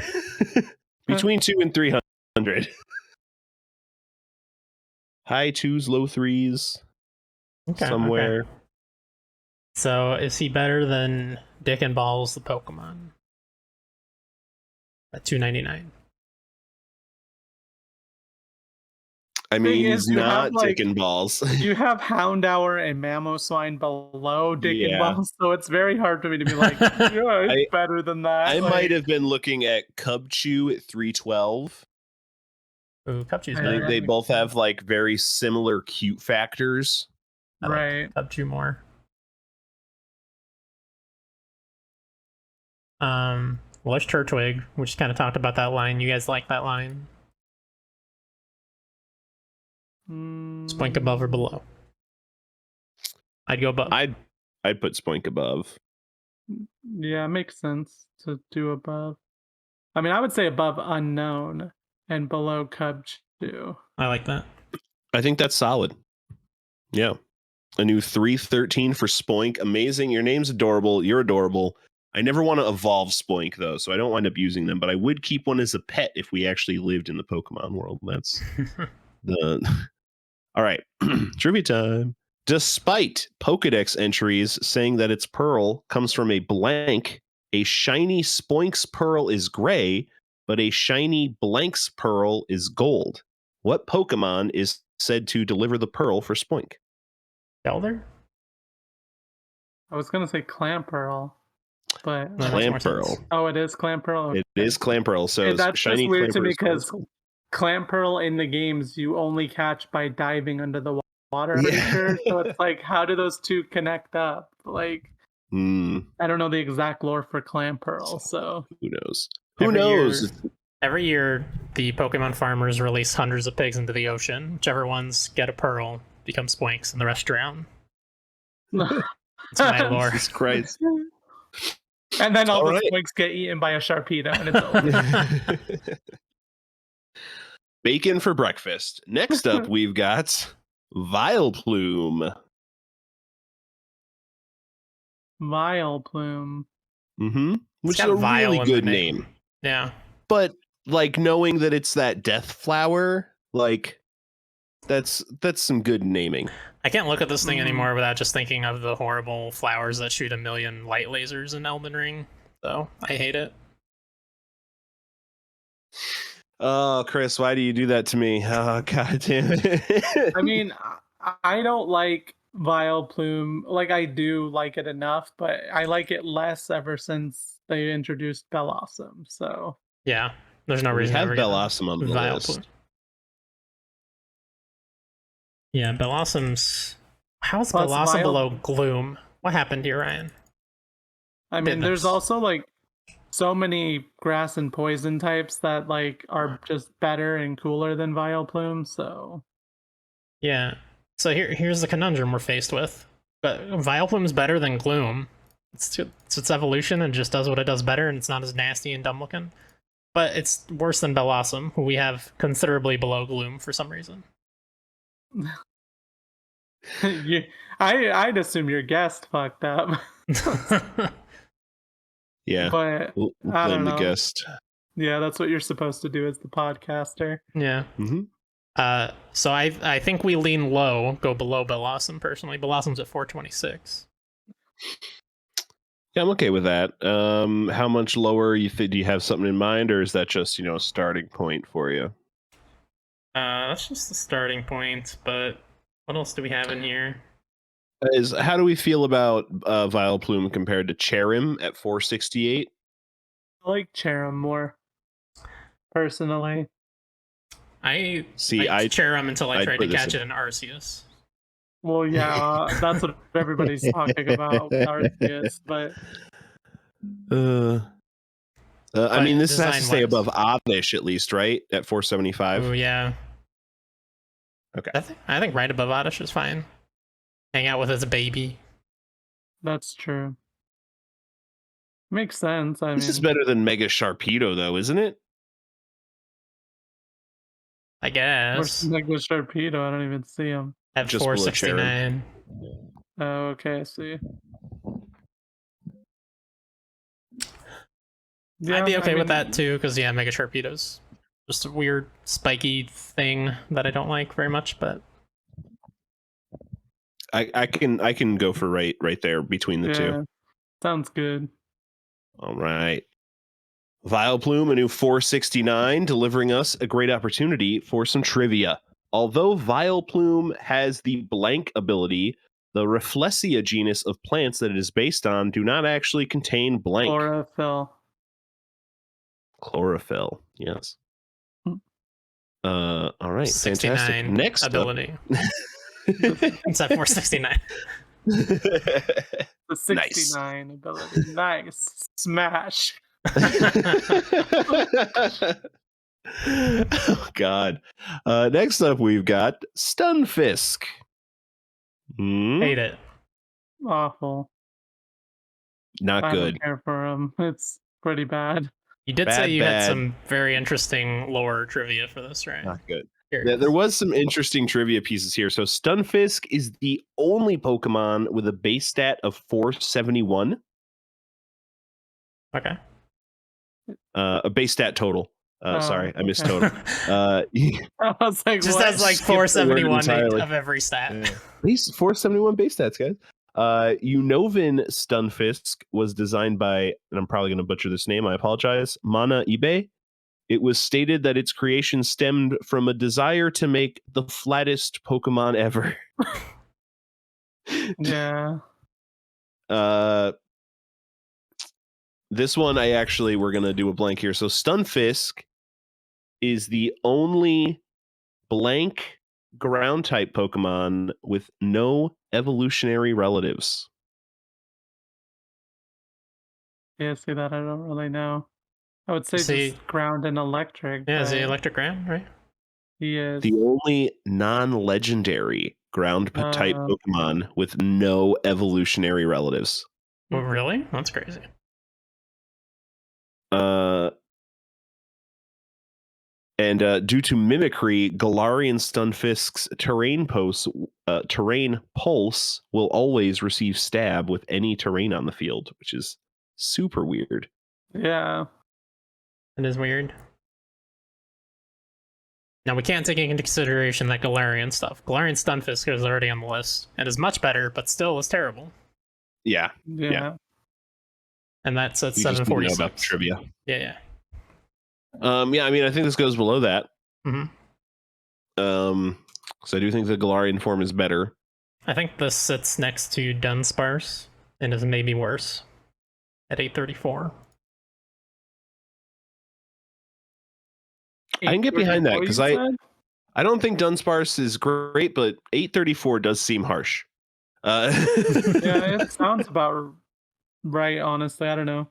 between 2 and 300. High 2s, low 3s. Okay. Somewhere. Okay. So is he better than Dick and Balls the Pokemon? At $2.99. I mean, is, he's you not have, like, Dick and Balls. you have Houndour and Mamoswine below Dick and Yeah. Balls, so it's very hard for me to be like, yeah, it's better than that. I like, might have been looking at Cubchoo at 312. Ooh, Cubchoo's I I think better. they makes both have sense. like very similar cute factors. I like Right. Cubchoo more. Well, there's Turtwig. We just kind of talked about that line. You guys like that line? Spoink above or below? I'd go above. I'd put Spoink above. Yeah, it makes sense to do above. I mean, I would say above Unknown and below Cubchoo. I like that. I think that's solid. Yeah. A new 313 for Spoink. Amazing. Your name's adorable. You're adorable. I never want to evolve Spoink, though, so I don't wind up using them, but I would keep one as a pet if we actually lived in the Pokemon world. That's the... All right. Trivia time. Despite Pokedex entries saying that its pearl comes from a blank, a shiny Spoink's pearl is gray, but a shiny blank's pearl is gold. What Pokemon is said to deliver the pearl for Spoink? Elder? I was gonna say Clamperl, but That makes more Clamperl. sense. oh, it is Clamperl. It is Clamperl. So Hey, that's shiny just weird to Clamperl me is gold. because Clamperl in the games you only catch by diving under the water. I'm pretty Yeah. sure. So it's like, how do those two connect up? Like, I don't know the exact lore for Clamperl, so who knows? Who Every knows? Every year, the Pokemon farmers release hundreds of pigs into the ocean. Whichever ones get a pearl become Spoinks, and the rest drown. It's my lore. Jesus Christ. And then all the right. Spoinks get eaten by a Sharpedo, and it's over. Bacon for breakfast. Next up, we've got Vileplume. Vileplume. Which got is a Vile really in the good name. name. Yeah. But like knowing that it's that death flower, like that's some good naming. I can't look at this thing anymore without just thinking of the horrible flowers that shoot a million light lasers in Elden Ring. So I hate it. Oh, Chris, why do you do that to me? Oh, God damn it. I mean, I don't like Vileplume. Like, I do like it enough, but I like it less ever since they introduced Bellossom. So Yeah, there's no we reason have to ever get Bellossom on the Vileplume. list. Yeah, Bellossom's. How's Plus Bellossom below Gloom? What happened here, Ryan? I mean, there's Goodness. also like so many grass and poison types that like are just better and cooler than Vileplume. So Yeah. So here's the conundrum we're faced with. But Vileplume's better than Gloom. It's its evolution and just does what it does better, and it's not as nasty and dumb looking. But it's worse than Bellossom, who we have considerably below Gloom for some reason. I'd assume your guest fucked up. Yeah, But we'll I blame don't the know. guest. Yeah, that's what you're supposed to do as the podcaster. Yeah. So I think we lean low, go below Bellossom personally. Bellossom's at 426. Yeah, I'm okay with that. How much lower you think? Do you have something in mind, or is that just a starting point for you? That's just the starting point, but what else do we have in here? Is how do we feel about Vileplume compared to Cherim at 468? I like Cherim more, personally. I See, liked Cherim until I I'd tried to put this catch it in Arceus. Well, yeah, that's what everybody's talking about with Arceus, but I mean, But this has to stay design-wise. above Oddish at least, right? At 475. Oh yeah. Okay. I think right above Oddish is fine. Hang out with his baby. that's true. Makes sense. I This is mean, better than Mega Sharpedo, though, isn't it? I where's guess. Mega Sharpedo? I don't even see him. At Just below 469. Oh, okay, I see. Yeah, I'd be okay I with mean, that too, because yeah, Mega Sharpedo's just a weird spiky thing that I don't like very much, but I can go for right there between the two. Yeah, sounds good. All right. Vileplume, a new 469, delivering us a great opportunity for some trivia. Although Vileplume has the blank ability, the Rafflesia genus of plants that it is based on do not actually contain blank. Chlorophyll. Chlorophyll, yes. Hmm. All right, fantastic. 69 Next ability. up. It's at 469. The Nice. 69 ability. Nice. Smash. Oh God. Next up, we've got Stunfisk. Hate it. Awful. Not I good. don't care for him. It's pretty bad. You did say Bad, you had bad. some very interesting lore trivia for this, right? Not good. Here. Yeah, there was some interesting trivia pieces here. So Stunfisk is the only Pokemon with a base stat of 471. Okay. A base stat total. Sorry, I missed okay. total. I was like, Just what? has like Skipped the word 471 entirely. of every stat. Yeah. Base 471 base stats, guys. Unovan Stunfisk was designed by, and I'm probably going to butcher this name, I apologize, Mana Ibe. It was stated that its creation stemmed from a desire to make the flattest Pokemon ever. Yeah. This one we're going to do a blank here. So Stunfisk is the only blank ground type Pokemon with no evolutionary relatives. Yeah, see that? I don't really know. I would say See- just ground and electric. Yeah, is but he electric ground, right? He is. The only non-legendary ground type Pokemon with no evolutionary relatives. Oh, really? That's crazy. And due to mimicry, Galarian Stunfisk's terrain pulse will always receive stab with any terrain on the field, which is super weird. Yeah. It is weird. Now, we can't take into consideration that Galarian Stunfisk is already on the list. It is much better, but still is terrible. Yeah. Yeah. And that's at You just need to know 746. about trivia. Yeah. Yeah, I mean, I think this goes below that. Mm-hmm. Because I do think the Galarian form is better. I think this sits next to Dunsparce and is maybe worse at 834. I can get behind that because I said? don't think Dunsparce is great, but 834 does seem harsh. Yeah, it sounds about right, honestly. I don't know.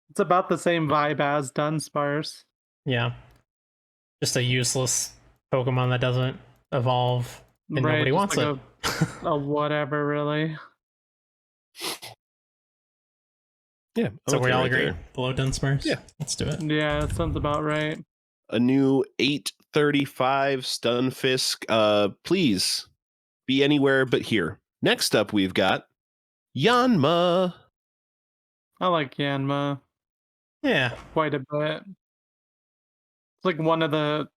It's about the same vibe as Dunsparce. Yeah. Just a useless Pokemon that doesn't evolve and Right, nobody just wants like it. a whatever, really. Yeah. So we all agree there. below Dunsparce? Yeah. Let's do it. Yeah, that sounds about right. A new 835 Stunfisk. Please be anywhere but here. Next up, we've got Yanma. I like Yanma Yeah. quite a bit. It's like one of the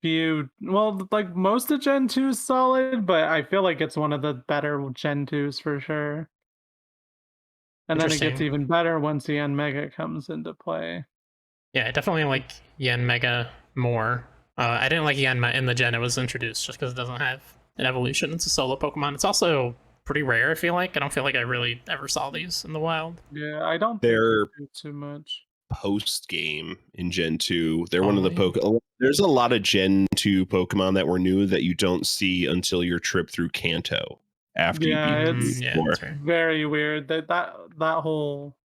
few, well, like most of Gen 2 is solid, but I feel like it's one of the better Gen 2s for sure. And then it gets Interesting. even better once Yanmega comes into play. Yeah, I definitely like Yanmega more. I didn't like Yanma in the gen it was introduced just because it doesn't have an evolution. It's a solo Pokemon. It's also pretty rare, I feel like. I don't feel like I really ever saw these in the wild. Yeah, I don't think They're you do too much. post game in Gen 2. They're one of the Only. There's a lot of Gen 2 Pokemon that were new that you don't see until your trip through Kanto after you beat Yeah, the it's Yeah, Core. that's right. very weird that whole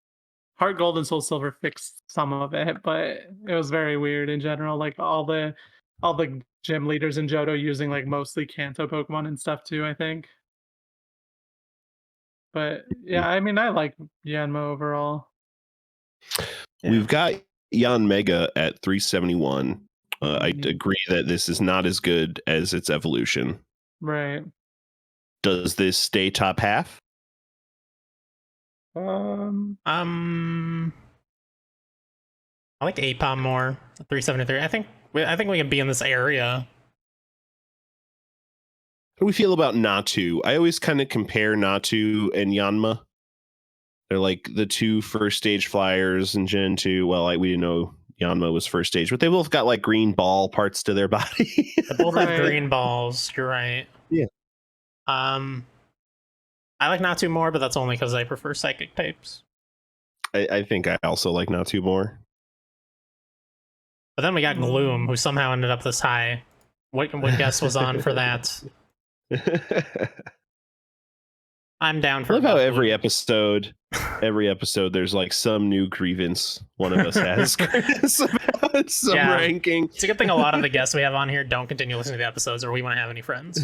Heart Gold and Soul Silver fixed some of it, but it was very weird in general. Like all the gym leaders in Johto using like mostly Kanto Pokemon and stuff too, I think. But yeah, I mean I like Yanma overall. Yeah. We've got Yanmega at 371. I Mhm. agree that this is not as good as its evolution. Right. Does this stay top half? I like Apom more. 373. I think we can be in this area. How do we feel about Natu? I always kind of compare Natu and Yanma. They're like the two first stage flyers in Gen 2. Well, we didn't know Yanma was first stage, but they both got like green ball parts to their body. They both have Right. green balls. You're right. Yeah. I like Natu more, but that's only because I prefer psychic types. I think I also like Natu more. But then we got Gloom, who somehow ended up this high. What guess was on for that? I'm down I for love how both every Gloom. episode there's like some new grievance one of us has about some Yeah. ranking. It's a good thing a lot of the guests we have on here don't continue listening to the episodes, or we won't have any friends.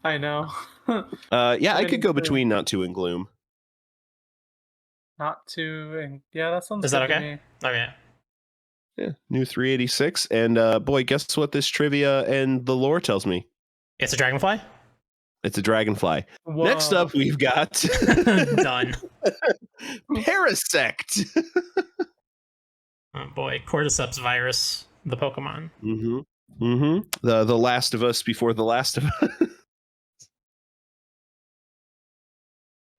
I know. Yeah, I could go True. between Natu and Gloom. Not too, and yeah, that sounds Is good that to okay? me. Okay. Yeah, new 386. And boy, guess what this trivia and the lore tells me? It's a dragonfly? It's a dragonfly. Whoa. Next up, we've got Done. Parasect. Oh boy, Cordyceps virus, the Pokemon. The Last of Us before The Last of Us.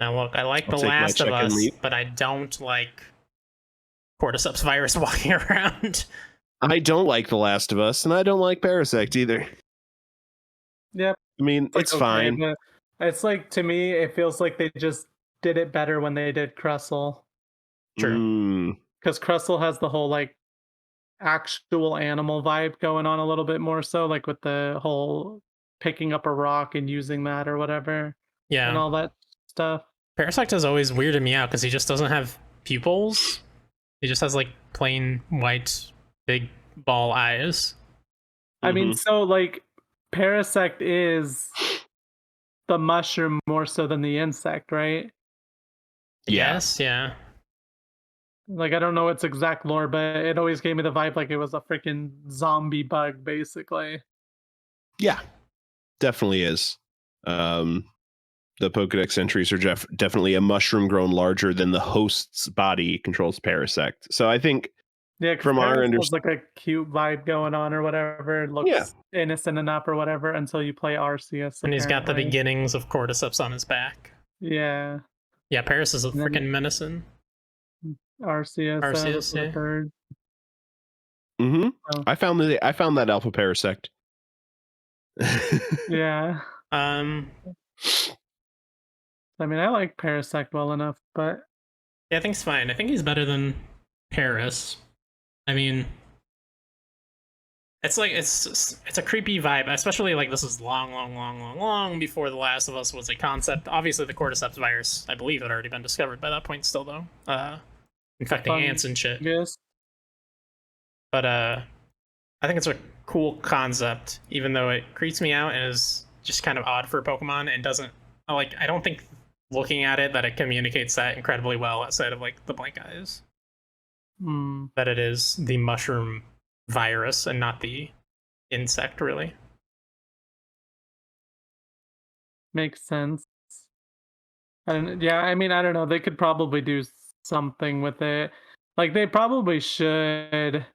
Now look, I like I'll The take my Last of check and Us, leave. but I don't like Cordyceps virus walking around. I don't like The Last of Us, and I don't like Parasect either. Yep. I mean, it's okay, fine. but it's like, to me, it feels like they just did it better when they did Crustle. True. Because Crustle has the whole like actual animal vibe going on a little bit more so, like with the whole picking up a rock and using that or whatever Yeah. and all that stuff. Parasect has always weirded me out because he just doesn't have pupils. He just has like plain white, big ball eyes. I mean, so like Parasect is the mushroom more so than the insect, right? Yes, yeah. Like I don't know its exact lore, but it always gave me the vibe like it was a freaking zombie bug, basically. Yeah, definitely is. The Pokedex entries are definitely a mushroom grown larger than the host's body controls Parasect. So I think Yeah, from our Parasect understanding, has like a cute vibe going on or whatever. It looks innocent enough or whatever until you play Arceus. And he's got the apparently. beginnings of Cordyceps on his back. Yeah. Yeah, Paris is a And then freaking medicine. Arceus, Arceus, the yeah. bird. Oh. I found that Alpha Parasect. Yeah. I mean, I like Parasect well enough, but yeah, I think it's fine. I think he's better than Paris. I mean, it's like it's a creepy vibe, especially like this is long before The Last of Us was a concept. Obviously, the Cordyceps virus, I believe, had already been discovered by that point. Still, though, infecting ants and shit. Yes. But I think it's a cool concept, even though it creeps me out and is just kind of odd for Pokemon and doesn't like. I don't think looking at it that it communicates that incredibly well outside of like the blank eyes. That it is the mushroom virus and not the insect, really. Makes sense. And yeah, I mean, I don't know. They could probably do something with it. Like they probably should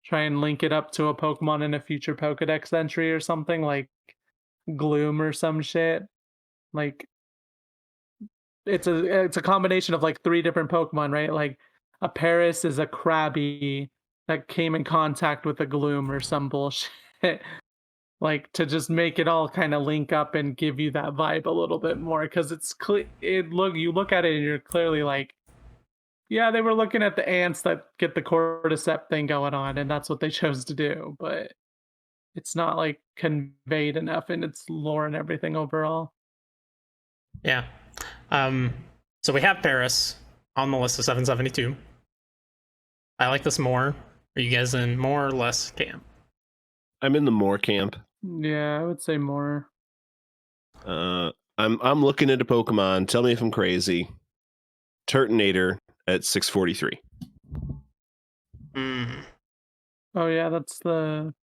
try and link it up to a Pokemon in a future Pokedex entry or something like Gloom or some shit. Like it's a combination of like 3 different Pokemon, right? Like a Paris is a Krabby that came in contact with a Gloom or some bullshit. Like to just make it all kind of link up and give you that vibe a little bit more because you look at it and you're clearly like, yeah, they were looking at the ants that get the cordyceps thing going on, and that's what they chose to do. But it's not like conveyed enough in its lore and everything overall. Yeah. So we have Paris on the list of 772. I like this more. Are you guys in more or less camp? I'm in the more camp. Yeah, I would say more. I'm looking at a Pokemon. Tell me if I'm crazy. Turtonator at 643. Oh yeah, that's the.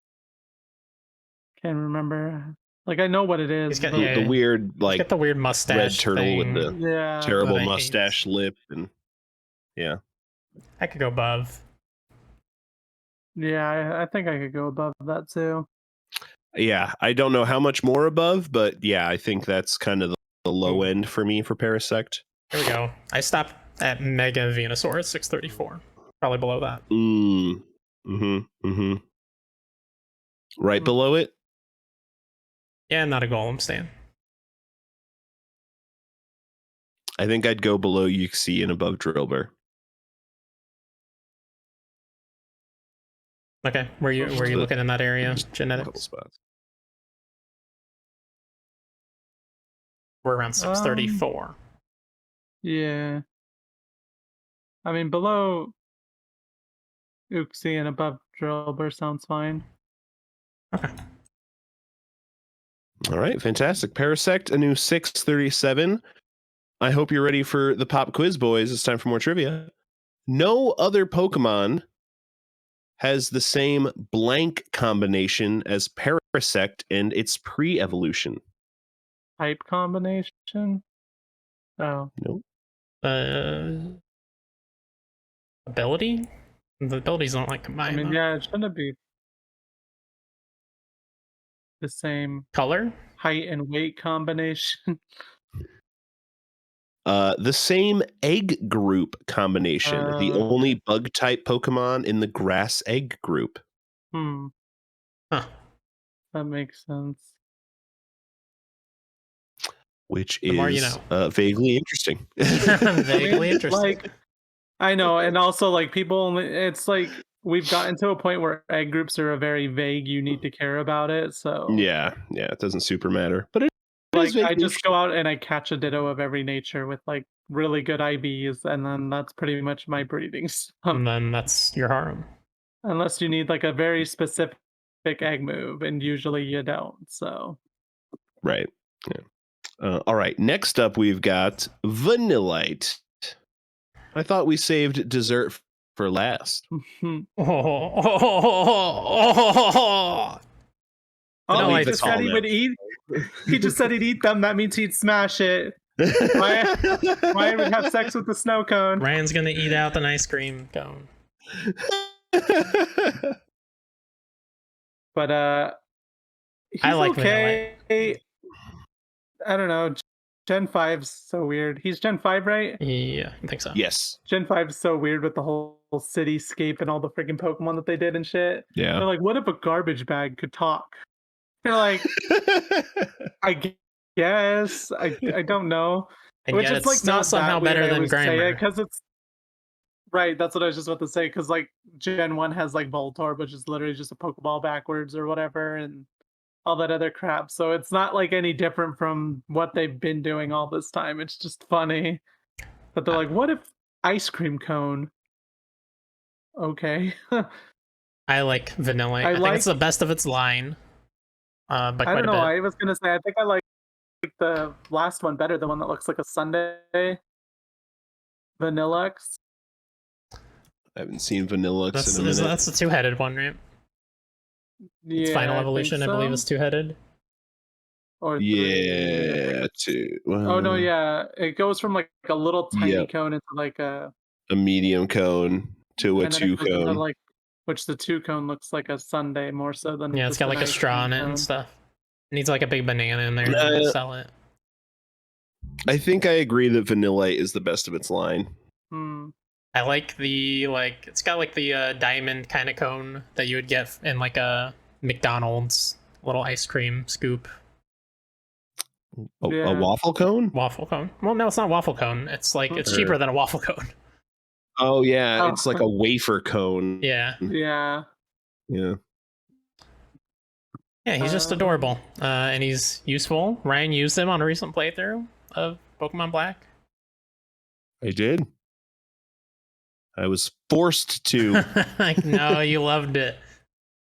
Can't remember. Like I know what it is. The weird like get the weird mustache red turtle thing. with the terrible mustache lip and yeah. I could go above. Yeah, I think I could go above that too. Yeah, I don't know how much more above, but yeah, I think that's kind of the low end for me for Parasect. Here we go. I stopped at Mega Venusaur at 634. Probably below that. Right below it? Yeah, not a Golem stand. I think I'd go below Uxie and above Drillbur. Okay, were you looking in that area, Genetics? Spots. We're around 634. Yeah. I mean, below Uxie and above Drillbur sounds fine. Okay. All right, fantastic. Parasect, a new 637. I hope you're ready for the pop quiz, boys. It's time for more trivia. No other Pokemon has the same blank combination as Parasect and its pre-evolution. Type combination? Oh. Nope. Ability? The abilities don't like combine. I mean, yeah, it shouldn't be the same color, height, and weight combination. The same egg group combination. The only bug type Pokemon in the grass egg group. Huh. That makes sense. Which the is more you know. Vaguely interesting. Vaguely interesting. Like, I know, and also like people only. It's like we've gotten to a point where egg groups are a very vague. You need to care about it. So yeah, it doesn't super matter. But it like I just go out and I catch a Ditto of every nature with like really good IVs, and then that's pretty much my breeding stuff. And then that's your harem. Unless you need like a very specific egg move, and usually you don't. So right. Yeah. All right. Next up, we've got Vanillite. I thought we saved dessert for last. he just said he would eat. He just said he'd eat them. That means he'd smash it. Ryan would have sex with the snow cone. Ryan's gonna eat out an ice cream cone. But he's I like okay. Vanillite. I don't know. Gen 5's so weird. He's Gen 5, right? Yeah, I think so. Yes. Gen 5 is so weird with the whole cityscape and all the freaking Pokemon that they did and shit. Yeah. They're like, what if a garbage bag could talk? They're like, I guess. I don't know. And which yet is it's like still not somehow that better weird, than Grimer. Because it's right. That's what I was just about to say. Because like Gen 1 has like Voltorb, which is literally just a Pokeball backwards or whatever, and all that other crap. So it's not like any different from what they've been doing all this time. It's just funny. But they're like, what if ice cream cone? Okay. I like Vanillite. I think it's the best of its line. But I don't know. I was gonna say I think I like the last one better, the one that looks like a sundae. Vanillux. I haven't seen Vanillux in a minute. That's the two-headed one, right? Yeah, its final evolution, I believe, is two-headed. Or yeah, two. Well, oh no, yeah, it goes from like a little tiny cone into like a medium cone to a two cone. Like, which the two cone looks like a sundae more so than it's got like a straw in it and stuff. It needs like a big banana in there to sell it. I think I agree that Vanillite is the best of its line. Hmm. I like the it's got like the diamond kind of cone that you would get in like a McDonald's little ice cream scoop. A Yeah. waffle cone? Waffle cone. Well, no, it's not waffle cone. It's like it's cheaper than a waffle cone. Oh yeah, Oh. it's like a wafer cone. Yeah. Yeah. Yeah. Yeah, he's just adorable. And he's useful. Ryan used him on a recent playthrough of Pokemon Black. I did. I was forced to. Like, no, you loved it.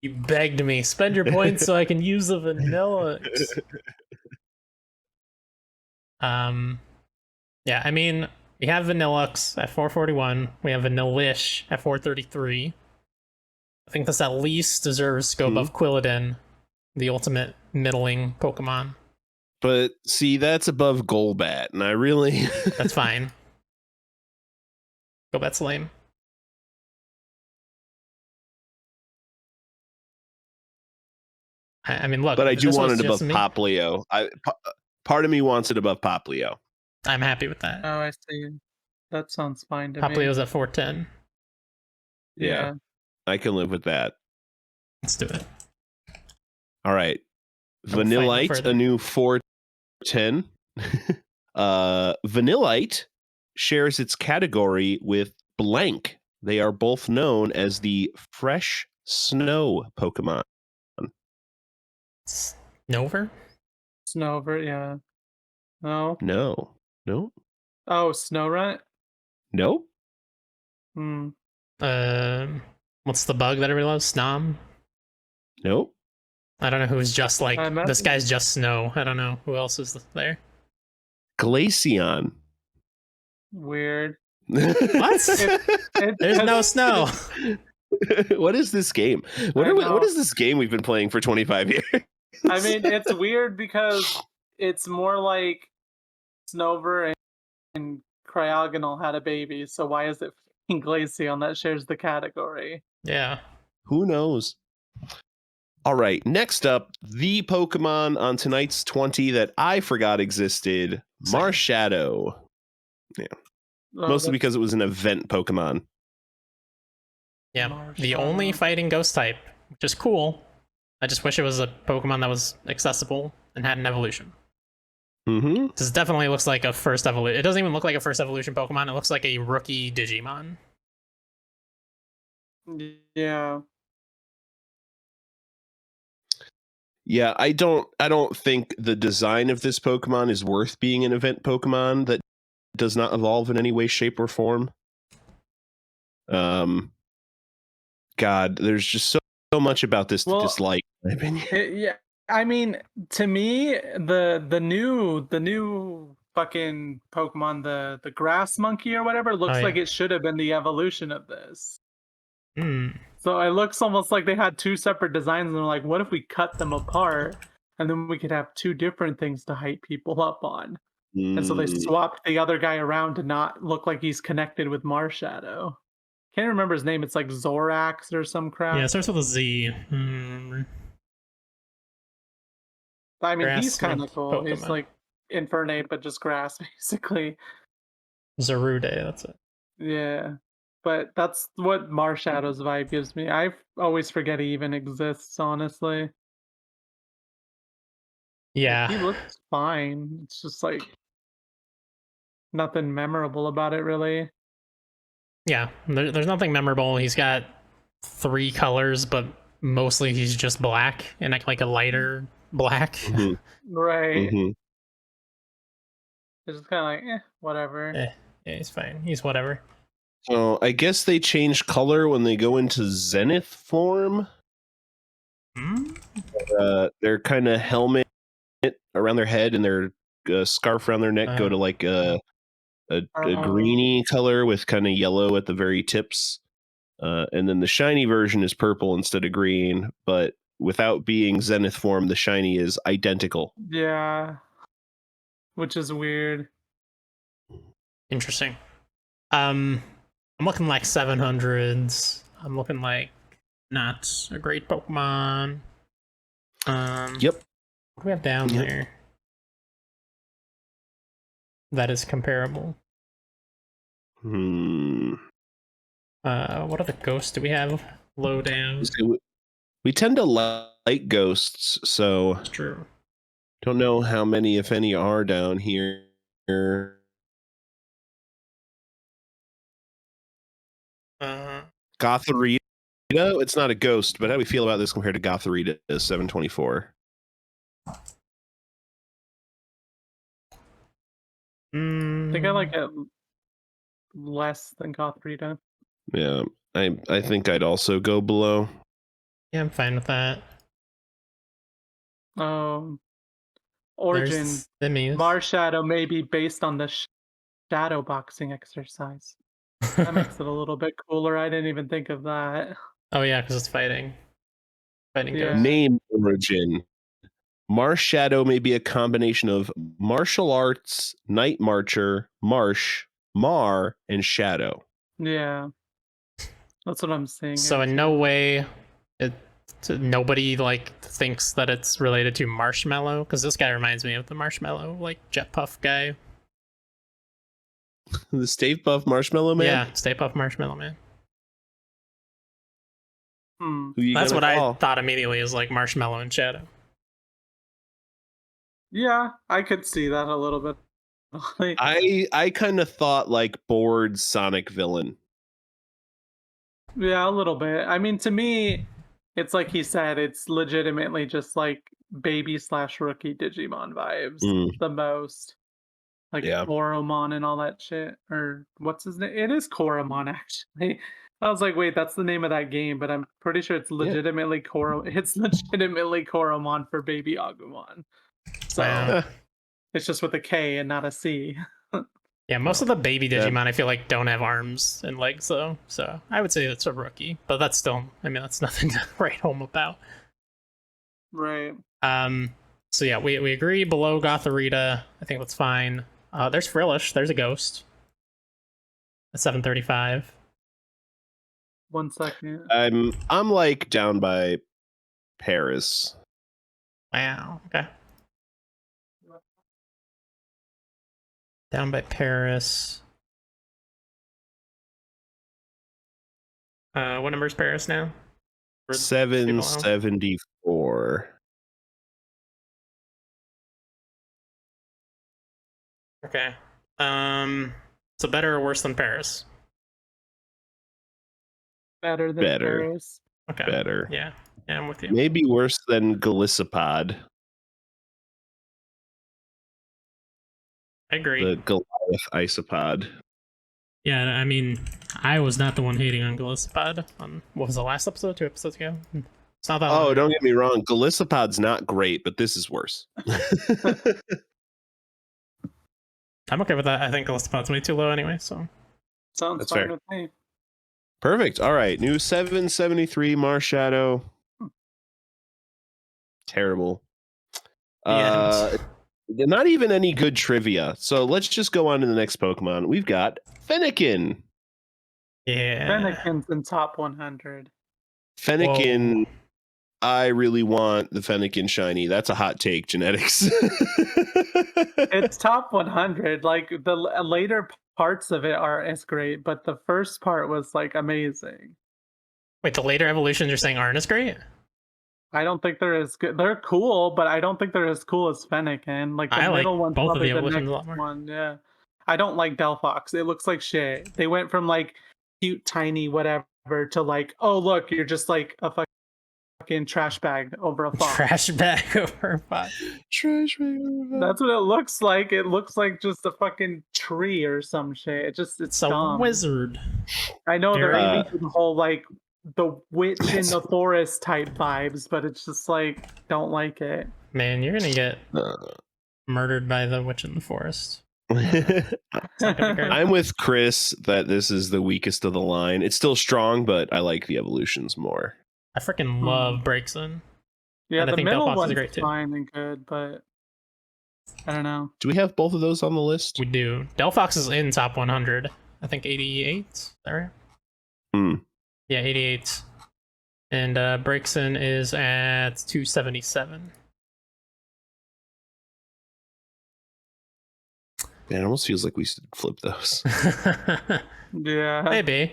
You begged me. Spend your points so I can use the vanilla. Yeah, I mean, we have Vanillux at 441. We have Vanillish at 433. I think this at least deserves to go above Quilladin, the ultimate middling Pokemon. But see, that's above Golbat, and I really. That's fine. Golbat's lame. I mean, look. But I if do this want was it above just me, Poplio. Part of me wants it above Poplio. I'm happy with that. Oh, I see. That sounds fine to me. Poplio's at 410. Yeah. I can live with that. Let's do it. All right. Don't fight no Vanillite, further. a new 410. Vanillite shares its category with Blank. They are both known as the fresh snow Pokemon. Snover? Snover, yeah. No. No. No. Oh, Snorunt? Nope. Hmm. What's the bug that everybody loves? Snom? Nope. I don't know who's just like I'm not- this guy's just snow. I don't know who else is there. Glaceon. Weird. What? There's no snow. What is this game? What is this game we've been playing for 25 years? I mean, it's weird because it's more like Snover and Cryogonal had a baby, so why is it fucking Glaceon that shares the category? Yeah. Who knows? All right, next up, the Pokemon on tonight's 20 that I forgot existed, Same. Marshadow. Mostly because it was an event Pokemon. Yeah. The only fighting ghost type, which is cool. I just wish it was a Pokemon that was accessible and had an evolution. Mm-hmm. This definitely looks like a first evolution. It doesn't even look like a first evolution Pokemon. It looks like a rookie Digimon. Yeah. Yeah, I don't think the design of this Pokemon is worth being an event Pokemon that does not evolve in any way, shape, or form. God, there's just so much about this to dislike, in my opinion. Yeah. I mean, to me, the new fucking Pokemon, the grass monkey or whatever, looks like it should have been the evolution of this. So it looks almost like they had two separate designs, and they're like, what if we cut them apart, and then we could have two different things to hype people up on? And so they swapped the other guy around to not look like he's connected with Marshadow. Can't remember his name. It's like Zorax or some crap. Yeah, it starts with a Z. I mean, Grass he's kind of cool. He's Pokemon. like Infernape, but just grass, basically. Zarude, that's it. Yeah. But that's what Marshadow's vibe gives me. I always forget he even exists, honestly. Yeah. He looks fine. It's just like nothing memorable about it, really. Yeah, there's nothing memorable. He's got 3 colors, but mostly he's just black and like a lighter black. Right. Mm-hmm. It's just kind of like, whatever. Yeah, he's fine. He's whatever. So I guess they change color when they go into Zenith form. Their kind of helmet around their head and their scarf around their neck go to like a greeny color with kind of yellow at the very tips. And then the shiny version is purple instead of green, but without being Zenith form, the shiny is identical. Yeah. Which is weird. Interesting. I'm looking like 700s. I'm looking like not a great Pokemon. Yep. What do we have down there? that is comparable. Hmm. What other ghosts do we have? Low down. So we tend to like ghosts, so It's true. don't know how many, if any, are down here. Gotharita. It's not a ghost, but how do we feel about this compared to Gotharita 724? I think I like it less than Gotharita. Yeah, I think I'd also go below. Yeah, I'm fine with that. Origin, There's Thimius. Marshadow may be based on the shadow boxing exercise. That makes it a little bit cooler. I didn't even think of that. Oh yeah, because it's fighting. Fighting Yeah. ghosts. Name origin. Marshadow may be a combination of martial arts, night marcher, marsh, mar, and shadow. Yeah. That's what I'm saying. So in no way, nobody like thinks that it's related to Marshmallow, because this guy reminds me of the Marshmallow like Jet Puff guy. The Stay Puft Marshmallow Man? Yeah, Stay Puft Marshmallow Man. Who you That's gonna what call? I thought immediately is like Marshmallow and Shadow. Yeah, I could see that a little bit. I kind of thought like bored Sonic villain. Yeah, a little bit. I mean, to me, it's like he said, it's legitimately just like baby/rookie Digimon vibes the most. Like Yeah. Koromon and all that shit. Or what's his name? It is Koromon, actually. I was like, wait, that's the name of that game, but I'm pretty sure it's legitimately it's legitimately Koromon for baby Agumon. So Wow. it's just with a K and not a C. Yeah, most of the baby Digimon I feel like don't have arms and legs though, so I would say it's a rookie. But that's still, I mean, that's nothing to write home about. Right. So yeah, we agree below Gotharita. I think that's fine. There's Frillish. There's a ghost. At 735. 1 second. I'm like down by Paris. Wow. Okay. Down by Paris. What number is Paris now? 774. Okay. So better or worse than Paris? Better than Better. Paris. Okay. Better. Yeah, I'm with you. Maybe worse than Galissapod. I agree. The Goliath Isopod. Yeah, I mean, I was not the one hating on Galissapod on what was the last episode? 2 episodes ago. It's not that long. Oh, don't get me wrong. Galissapod's not great, but this is worse. I'm okay with that. I think Galissapod's way too low anyway. So Sounds That's fine fair. with me. Perfect. All right. New 773 Marshadow. Terrible. Not even any good trivia. So let's just go on to the next Pokemon. We've got Fennekin. Yeah. Fennekin's in top 100. Fennekin. Whoa. I really want the Fennekin shiny. That's a hot take, Genetics. It's top 100. Like the later parts of it are as great, but the first part was like amazing. Wait, the later evolutions you're saying aren't as great? I don't think they're as good. They're cool, but I don't think they're as cool as Fennekin. Like the middle like one's both probably of the the evolutions next a lot more. one. Yeah, I don't like Delphox. It looks like shit. They went from like cute, tiny, whatever to like, oh look, you're just like a fucking trash bag over a fox. Trash bag over a fox. Trash bag over a fox. That's what it looks like. It looks like just a fucking tree or some shit. It's dumb. A wizard. I know they're aiming for the whole like the witch in the forest type vibes, but it's just like don't like it. Man, you're gonna get murdered by the witch in the forest. I'm with Chris that this is the weakest of the line. It's still strong, but I like the evolutions more. I freaking love Breakson. Yeah, and the I think middle Delphox one's is great too. fine and good, but I don't know. Do we have both of those on the list? We do. Delphox is in top 100. I think 88. Is that right? Yeah, 88. And Breakson is at 277. Man, it almost feels like we should flip those. Yeah. Maybe.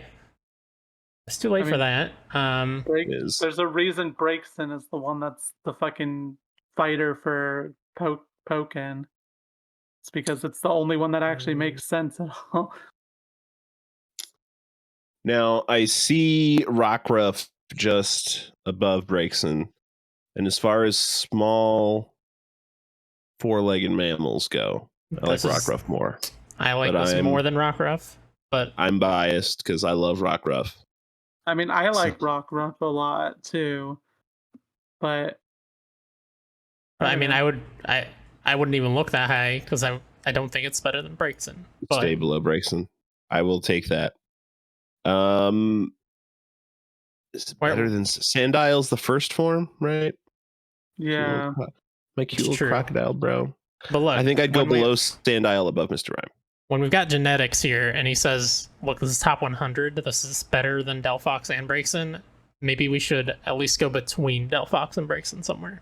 It's too late I for mean, that. Is There's a reason Breakson is the one that's the fucking fighter for Pokken. It's because it's the only one that actually makes sense at all. now I see Rockruff just above Breakson, and as far as small four-legged mammals go, I like This is- Rockruff more. I like But this more than Rockruff, but I'm biased because I love Rockruff. I mean, I like So- Rockruff a lot too, but I mean, don't know. I wouldn't even look that high because I don't think it's better than Breakson. But Stay below Breakson. I will take that. It's better than Sandile's the first form, right? Yeah. My cute little true. crocodile, bro. but look, I think I'd go when we- below Sandile, above Mr. Rhyme. when we've got genetics here, and he says, "Look, this is top 100. This is better than Delphox and Breakson." Maybe we should at least go between Delphox and Breakson somewhere.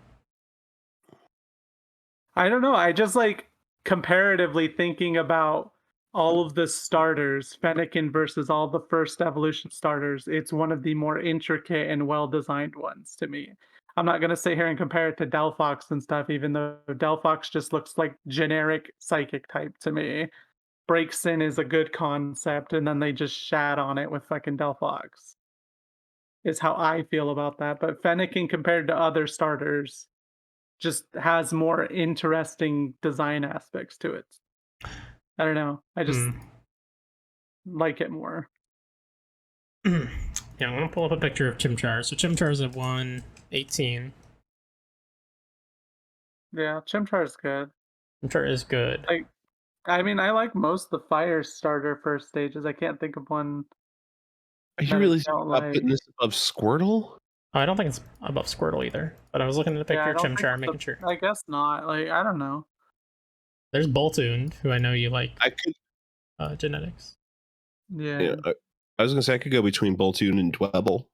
I don't know. I just like comparatively thinking about all of the starters, Fennekin versus all the first evolution starters. It's one of the more intricate and well-designed ones to me. I'm not gonna sit here and compare it to Delphox and stuff, even though Delphox just looks like generic psychic type to me. Breakson is a good concept, and then they just shat on it with fucking Delphox. Is how I feel about that. But Fennekin compared to other starters just has more interesting design aspects to it. I don't know. I just like it more. Yeah, I'm gonna pull up a picture of Chimchar. So Chimchar's at 118. Yeah, Chimchar is good. Chimchar is good. I mean, I like most of the fire starter first stages. I can't think of one. Are you that I really don't putting this above Squirtle? Oh, I don't think it's above Squirtle either. But I was looking at the Yeah, I picture of don't think Chimchar, it's making sure. I guess not. Like, I don't know. There's Boltund, who I know you like. I could. Genetics. Yeah. Yeah, I was gonna say I could go between Boltund and Dwebble.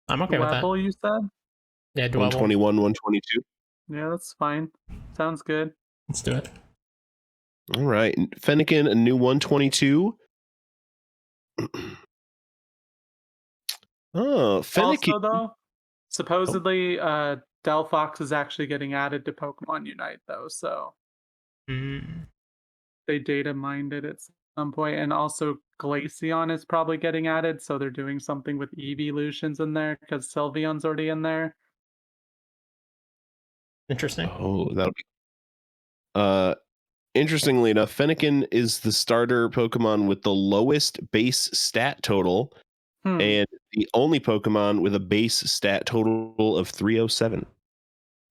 I'm okay with that. Level, you said? Yeah, Dwebble. 121, 122. Yeah, that's fine. Sounds good. Let's do it. All right, Fennekin, a new 122. Oh, Fennekin. Also, though, supposedly, Delphox is actually getting added to Pokemon Unite, though, so they data mined it at some point, and also Glaceon is probably getting added, so they're doing something with evolutions in there because Sylveon's already in there. Interesting. Oh, that'll be. Interestingly enough, Fennekin is the starter Pokemon with the lowest base stat total, and the only Pokemon with a base stat total of 307.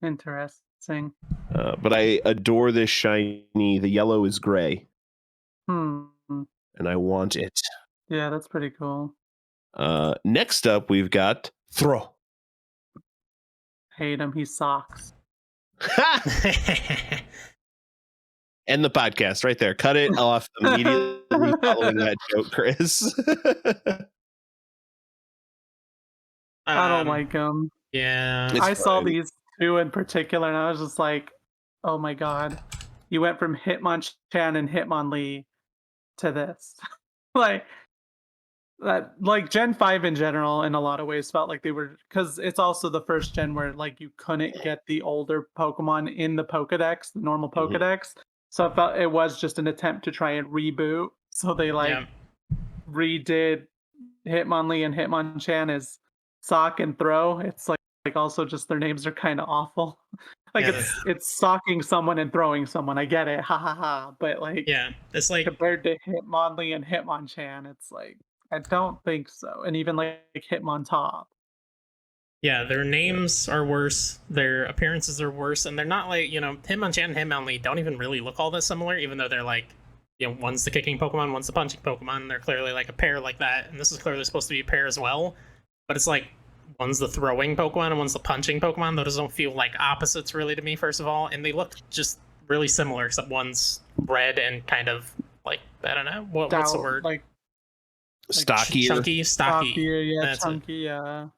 Interesting. But I adore this shiny. The yellow is gray, Hmm. and I want it. Yeah, that's pretty cool. Next up, we've got Throw. Hate him. He sucks. End the podcast right there. Cut it off immediately following that joke, Chris. I don't like him. Yeah. It's I saw fine. these two in particular, and I was just like, "Oh my god!" You went from Hitmonchan and Hitmonlee to this, like that. Like Gen 5 in general, in a lot of ways, felt like they were because it's also the first gen where like you couldn't get the older Pokemon in the Pokedex, the normal Pokedex. So I felt it was just an attempt to try and reboot. So they redid Hitmonlee and Hitmonchan as Sock and Throw. It's like also just their names are kind of awful. Like it's socking someone and throwing someone. I get it, ha ha ha. But like it's like compared to Hitmonlee and Hitmonchan, it's like I don't think so. And even like Hitmontop. Yeah, their names are worse, their appearances are worse, and they're not like, Hitmonchan and Hitmonlee don't even really look all that similar, even though they're like, one's the kicking Pokemon, one's the punching Pokemon, they're clearly like a pair like that, and this is clearly supposed to be a pair as well, but it's like, one's the throwing Pokemon and one's the punching Pokemon. Those don't feel like opposites really to me, first of all, and they look just really similar, except one's red and kind of like, I don't know, what's the word? Like Stockier. Stocky. Stockier, yeah, That's chunky, yeah.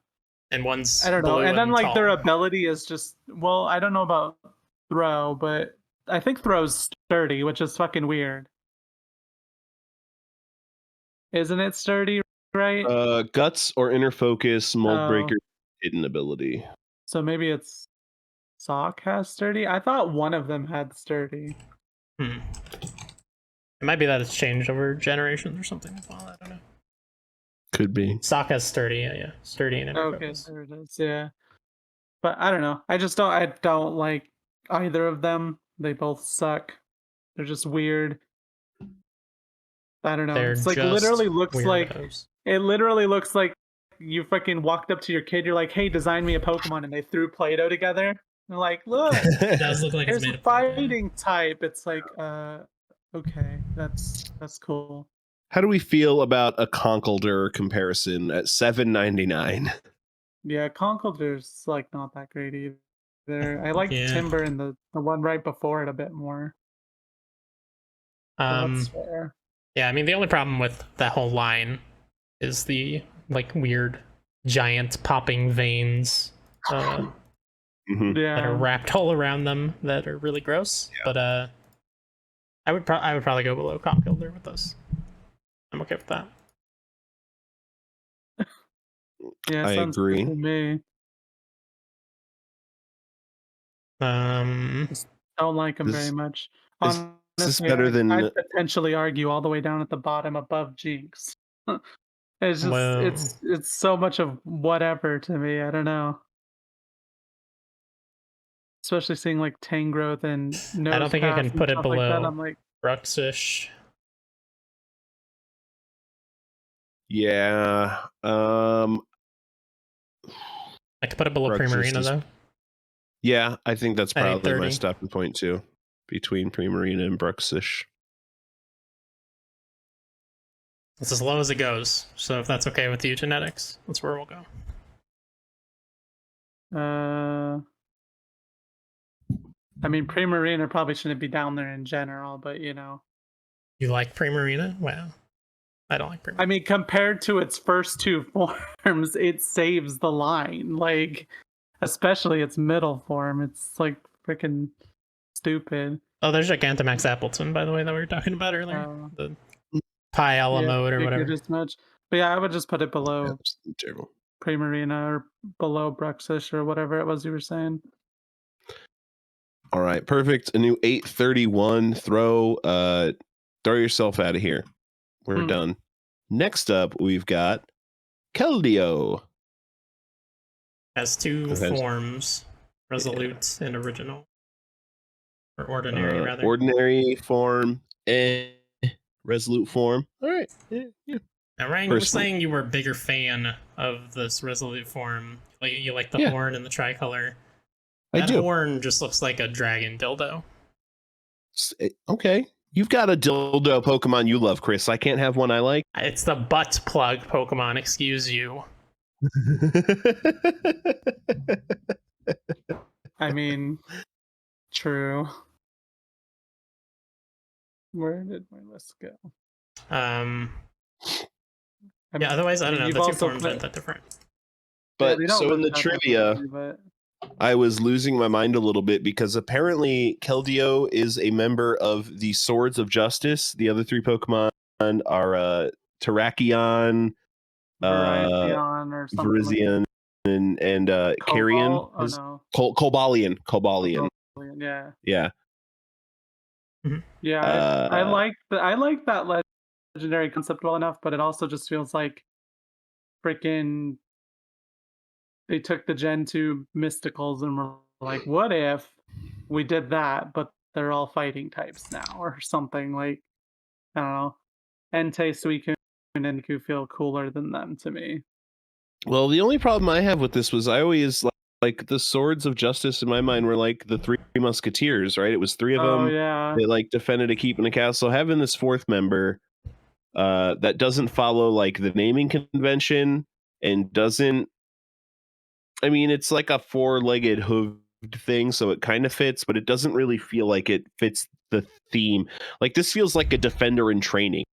And one's I don't know. blue And then like tall. their ability is just I don't know about Throw, but I think throws sturdy, which is fucking weird. Isn't it sturdy, right? Guts or inner focus, mold Oh. breaker, hidden ability. So maybe it's Sock has sturdy? I thought one of them had sturdy. It might be that it's changed over generations or something as well. I don't know. Could be. Sock has sturdy, yeah. Sturdy and inner Okay, focus. there it is, yeah. But I don't know. I don't like either of them. They both suck. They're just weird. I don't know. They're It's like just literally looks like weirdos. it literally looks like you fucking walked up to your kid, you're like, hey, design me a Pokemon, and they threw Play-Doh together. They're like, look, It does look like it's here's made a of Play-Doh. fighting type. It's like, okay, that's cool. How do we feel about a Conkeldurr comparison at $7.99? Yeah, Conkeldurr's like not that great either. I like Yeah. Timber and the one right before it a bit more. That's fair. Yeah, I mean the only problem with that whole line is the like weird giant popping veins that Yeah. are wrapped all around them that are really gross. Yeah. But I would probably go below Conkeldurr with those. I'm okay with that. Yeah, I sounds agree. good to me. Don't like them very much. Is this Honestly, better than? I'd potentially argue all the way down at the bottom above Jinx. It's just Well, it's so much of whatever to me. I don't know. Especially seeing like Tangrowth and Nose I don't think I Pass can and put it stuff like that. below I'm like, Bruxish. Yeah. I could put it below Bruxish Primarina is- though. Yeah, I think that's I think probably my 30. stopping point too, between Primarina and Bruxish. It's as low as it goes. So if that's okay with you, Genetics, that's where we'll go. I mean, Primarina probably shouldn't be down there in general, but you know. You like Primarina? Wow. I don't like Primarina. I mean, compared to its first two forms, it saves the line. Like, especially its middle form. It's like freaking stupid. Oh, there's Gigantamax Appleton, by the way, that we were talking about earlier. The Pyala Yeah, mode or figured whatever. as much. But yeah, I would just put it below Absolutely terrible. Primarina or below Bruxish or whatever it was you were saying. All right, perfect. A new 831 throw. Throw yourself out of here. We're done. Next up, we've got Keldeo. Has two forms, Resolute and Original. Or Ordinary, rather. Ordinary form and Resolute form. All right. Yeah. Now, Ryan, you were saying you were a bigger fan of this Resolute form. Like you like the horn and the tricolor. That horn just looks like a dragon dildo. Okay. You've got a dildo Pokemon you love, Chris. I can't have one I like. It's the butt plug Pokemon, excuse you. I mean, true. Where did my list go? Yeah, otherwise, I don't know. The two forms aren't that different. But so in the trivia, I was losing my mind a little bit because apparently Keldeo is a member of the Swords of Justice. The other three Pokemon are Terrakion, Virizion, and Carrion. Cobalion. Yeah. Yeah. Yeah, I like that legendary concept well enough, but it also just feels like freaking they took the Gen 2 mysticals and were like, what if we did that, but they're all fighting types now or something? Like, I don't know. Entei, Suicune, and Enku feel cooler than them to me. Well, the only problem I have with this was I always like the Swords of Justice in my mind were like the Three Musketeers, right? It was three of them. Yeah. They like defended a keep in a castle. Having this fourth member that doesn't follow like the naming convention and doesn't, I mean, it's like a four-legged hooved thing, so it kind of fits, but it doesn't really feel like it fits the theme. Like this feels like a defender in training.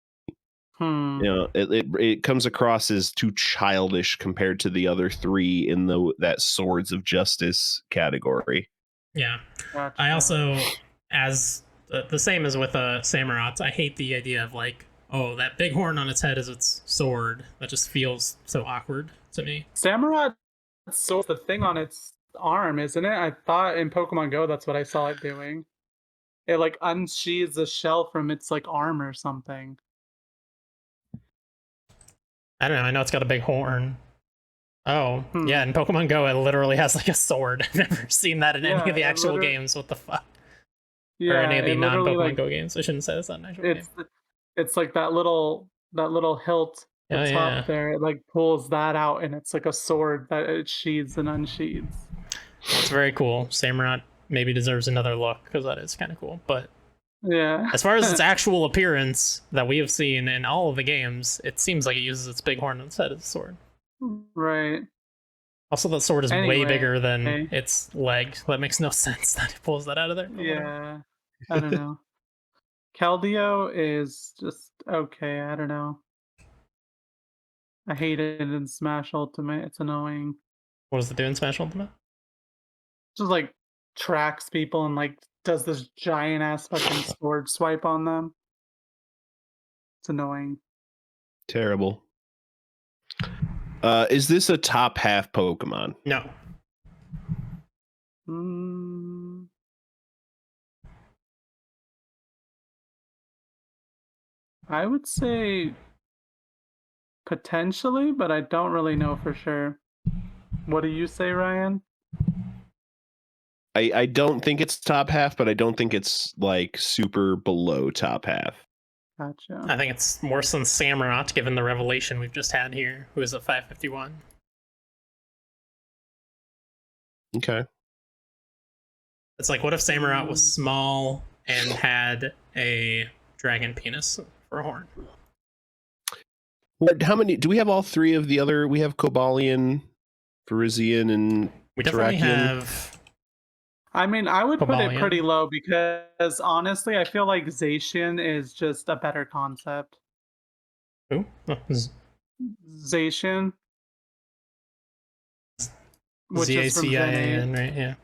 You know, it comes across as too childish compared to the other three in that Swords of Justice category. Yeah. Gotcha. I also as the same as with Samurott, I hate the idea of like, oh, that big horn on its head is its sword. That just feels so awkward to me. Samurai so the thing on its arm, isn't it? I thought in Pokemon Go that's what I saw it doing. It like unsheathes a shell from its like arm or something. I don't know. I know it's got a big horn. Oh, yeah, in Pokemon Go, it literally has like a sword. I've never seen that in any of the actual games. What the fuck? Yeah, or any of the non-Pokemon like, Go games. I shouldn't say this on an actual game. It's like that little hilt at the top there. It like pulls that out, and it's like a sword that it sheathes and unsheathes. That's very cool. Samurott maybe deserves another look because that is kind of cool. But yeah, as far as its actual appearance that we have seen in all of the games, it seems like it uses its big horn instead of the sword. Right. Also, that sword is way bigger than its leg. That makes no sense that it pulls that out of there. Yeah, I don't know. Keldeo is just okay. I don't know. I hate it in Smash Ultimate. It's annoying. What does it do in Smash Ultimate? Just like tracks people and like does this giant ass fucking sword swipe on them. It's annoying. Terrible. Is this a top half Pokemon? No. I would say potentially, but I don't really know for sure. What do you say, Ryan? I don't think it's top half, but I don't think it's like super below top half. Gotcha. I think it's worse than Samurott, given the revelation we've just had here, who is a 551. Okay. It's like, what if Samurott was small and had a dragon penis for a horn? How many do we have? All three of the other? We have Cobalion, Virizion, and we definitely Terrakion. have. I mean, I would put it Cobalion. pretty low because honestly, I feel like Zacian is just a better concept. Who? Zacian. Z-A-C-I-A-N, right? Yeah.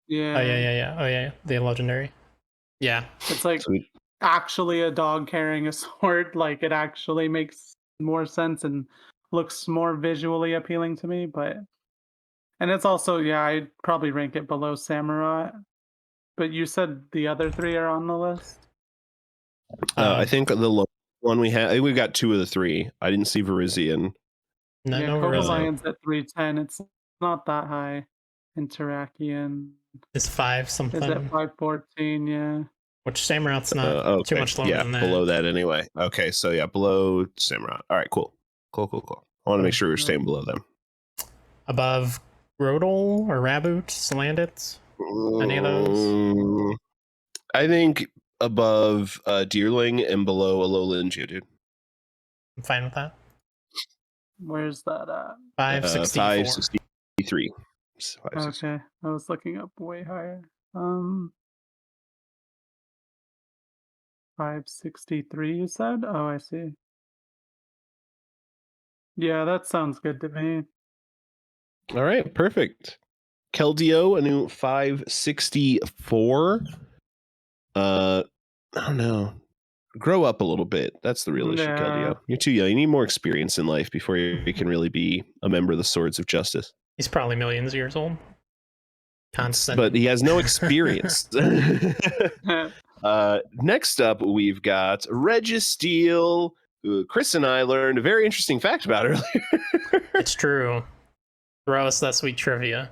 Yeah. Oh, yeah. Oh, yeah. The legendary. Yeah. It's like actually a dog carrying a sword. Like, it actually makes more sense and looks more visually appealing to me. But, and it's also, yeah, I'd probably rank it below Samurai. But you said the other three are on the list? I think the low one we have, we've got two of the three. I didn't see Virizion. No, Cobalion's at 310. It's not that high. Terrakion is 5 something. Is at 514, yeah. Which Samurott's not too much lower than that. Below that anyway. Okay, so yeah, below Samurott. All right, cool. I want to make sure we're staying below them. Above Grotle or Raboot, Salandit? Any of those? I think above Deerling and below Alola and Geodude. I'm fine with that. Where's that at? 564. 563. Okay, I was looking up way higher. 563 you said? Oh, I see. Yeah, that sounds good to me. All right, perfect. Keldeo, a new 564. I don't know. Grow up a little bit. That's the real issue, Keldeo. You're too young. You need more experience in life before you can really be a member of the Swords of Justice. He's probably millions of years old. Constant. But he has no experience. Next up, we've got Registeel, who Chris and I learned a very interesting fact about earlier. It's true. Throw us that sweet trivia.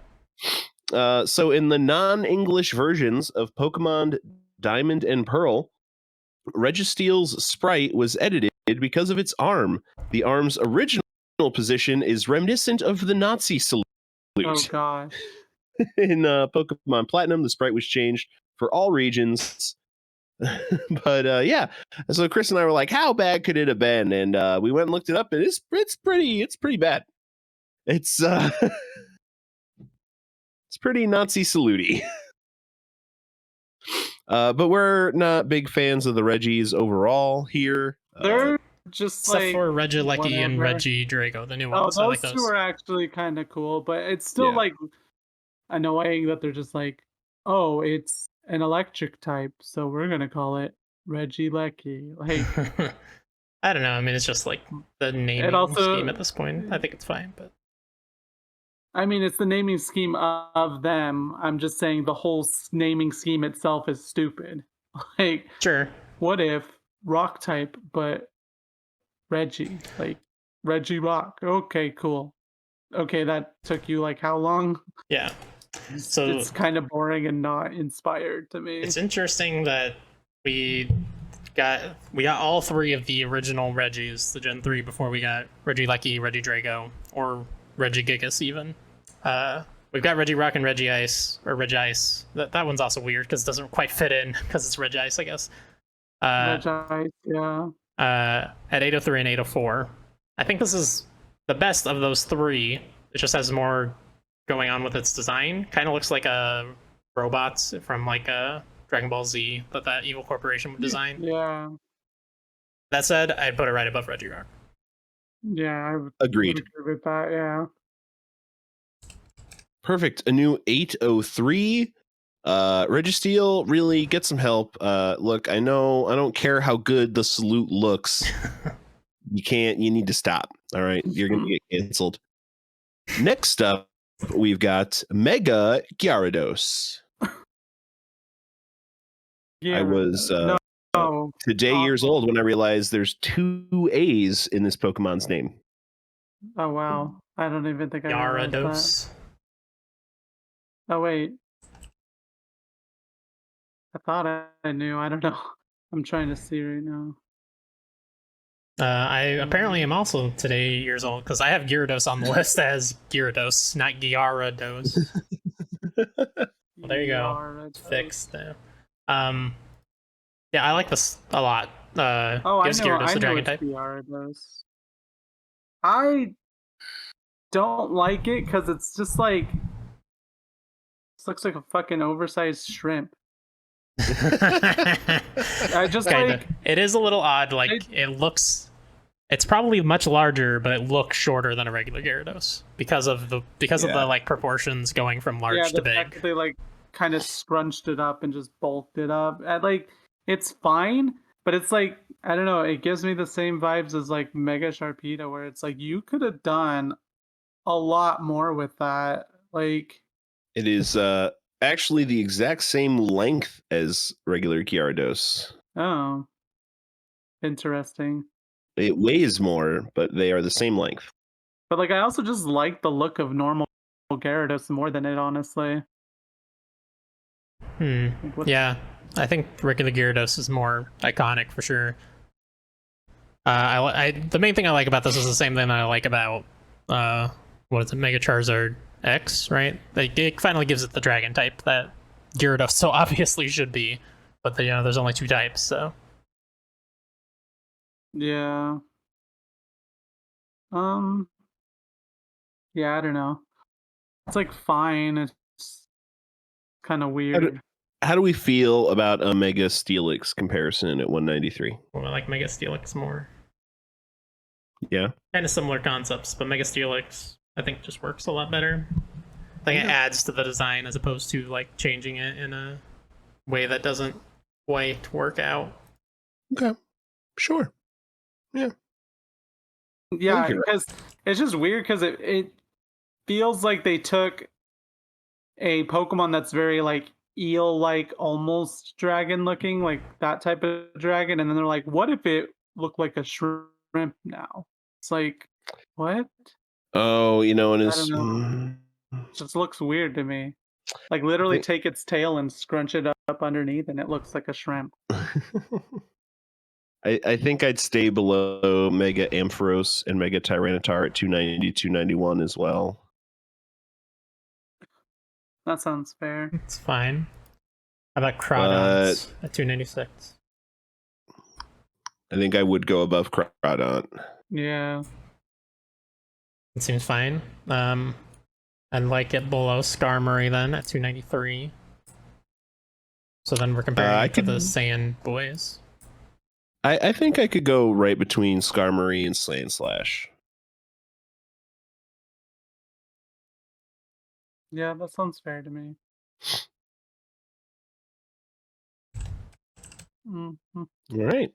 So in the non-English versions of Pokemon Diamond and Pearl, Registeel's sprite was edited because of its arm. The arm's original position is reminiscent of the Nazi salute. Oh, gosh. In Pokemon Platinum, the sprite was changed for all regions. But yeah, so Chris and I were like, how bad could it have been? And we went and looked it up, and it's pretty bad. It's it's pretty Nazi salute-y. But we're not big fans of the Reggies overall here. They're just except like for Regieleki whatever. and Regidrago, the new Oh, ones. those, I like those two are actually kind of cool, but it's still like annoying that they're just like, oh, it's an electric type, so we're gonna call it Regieleki. Like, I don't know. I mean, it's just like the naming also, scheme at this point. I think it's fine, but I mean, it's the naming scheme of them. I'm just saying the whole naming scheme itself is stupid. Like, sure. what if rock type, but Reggie? Like, Reggie Rock. Okay, cool. Okay, that took you like how long? Yeah. So It's kind of boring and not inspired to me. it's interesting that we got all three of the original Reggies, the Gen 3, before we got Regieleki, Regidrago, or Regigigas even. We've got Regirock and Regice, or Regice. That one's also weird because it doesn't quite fit in because it's Regice, I guess. Regice, yeah. At 803 and 804. I think this is the best of those three. It just has more going on with its design. Kind of looks like a robots from like a Dragon Ball Z that evil corporation would design. Yeah. That said, I'd put it right above Regirock. Yeah, I would Agreed. agree with that, yeah. Perfect. A new 803. Registeel, really get some help. Look, I know I don't care how good the salute looks. You need to stop. All right. You're gonna get canceled. Next up, we've got Mega Gyarados. Yeah. I was no. today years old when I realized there's 2 A's in this Pokemon's name. Oh wow. I don't even think I realized that. Gyarados. Oh wait. I thought I knew. I don't know. I'm trying to see right now. I apparently am also today years old because I have Gyarados on the list as Gyarados, not Gyarados. Well, there you go. Gyarados. Fixed now. Yeah, I like this a lot. Oh, gives I know. Gyarados I the know dragon it's type. Gyarados. I don't like it because it's just like this looks like a fucking oversized shrimp. I just Kinda. like It is a little odd. Like it looks, it's probably much larger, but it looks shorter than a regular Gyarados because of the like proportions going from large to the big. fact that they like kind of scrunched it up and just bulked it up. And, like it's fine, but it's like I don't know. It gives me the same vibes as like Mega Sharpedo, where it's like you could have done a lot more with that. Like It is actually the exact same length as regular Gyarados. oh, interesting. It weighs more, but they are the same length. But like I also just like the look of normal Gyarados more than it, honestly. Yeah, I think regular Gyarados is more iconic for sure. The main thing I like about this is the same thing that I like about what is it, Mega Charizard X, right? It finally gives it the dragon type that Gyarados so obviously should be, but there's only 2 types, so Yeah. Yeah, I don't know. It's like fine. It's kind of weird. How do we feel about a Mega Steelix comparison at 193? well, I like Mega Steelix more. Yeah. Kind of similar concepts, but Mega Steelix I think just works a lot better. I think it adds to the design as opposed to like changing it in a way that doesn't quite work out. Okay. Sure. Yeah. Yeah, because it's just weird because it feels like they took a Pokemon that's very like eel-like, almost dragon-looking, like that type of dragon, and then they're like, what if it looked like a shrimp now? It's like, what? Oh, and I it's don't know. It just looks weird to me. Like literally take its tail and scrunch it up underneath, and it looks like a shrimp. I think I'd stay below Mega Ampharos and Mega Tyranitar at 290, 291 as well. That sounds fair. It's fine. How about Crawdons at 296? I think I would go above Crawdon. Yeah. It seems fine. I'd like it below Skarmory then at 293. So then we're comparing to the Sand Boys. I think I could go right between Skarmory and Sandslash. Yeah, that sounds fair to me. Mhm. All right.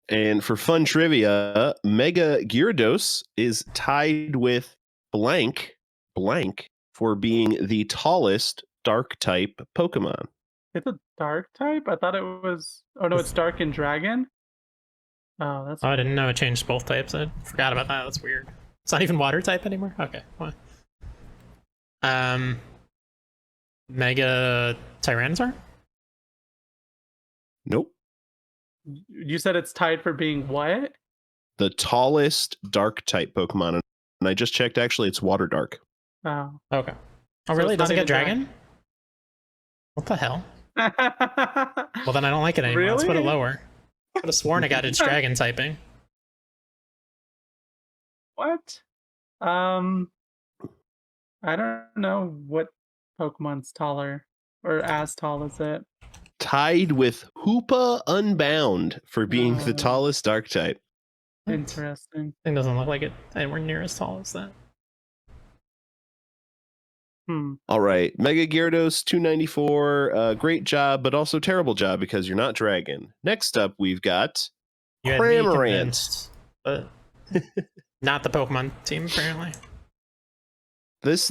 And for fun trivia, Mega Gyarados is tied with blank for being the tallest dark type Pokemon. It's a dark type? I thought it was. Oh no, it's dark and dragon. Oh, that's. Oh, I didn't know it changed both types. I forgot about that. That's weird. It's not even water type anymore. Okay. What? Mega Tyranitar? Nope. You said it's tied for being what? The tallest dark type Pokemon. And I just checked, actually, it's water dark. Oh. Okay. Oh, So really? it's Does it not get even dragon? What the hell? Well, then I don't like it anymore. Let's put it Really? lower. I could have sworn I got its dragon typing. What? I don't know what Pokemon's taller or as tall as it. Tied with Hoopa Unbound for being the Oh. tallest dark type. Interesting. Thing doesn't look like it anywhere near as tall as that. All right. Mega Gyarados 294. Great job, but also terrible job because you're not dragon. Next up, we've got You had me Cramorant. convinced, but not the Pokemon team apparently. This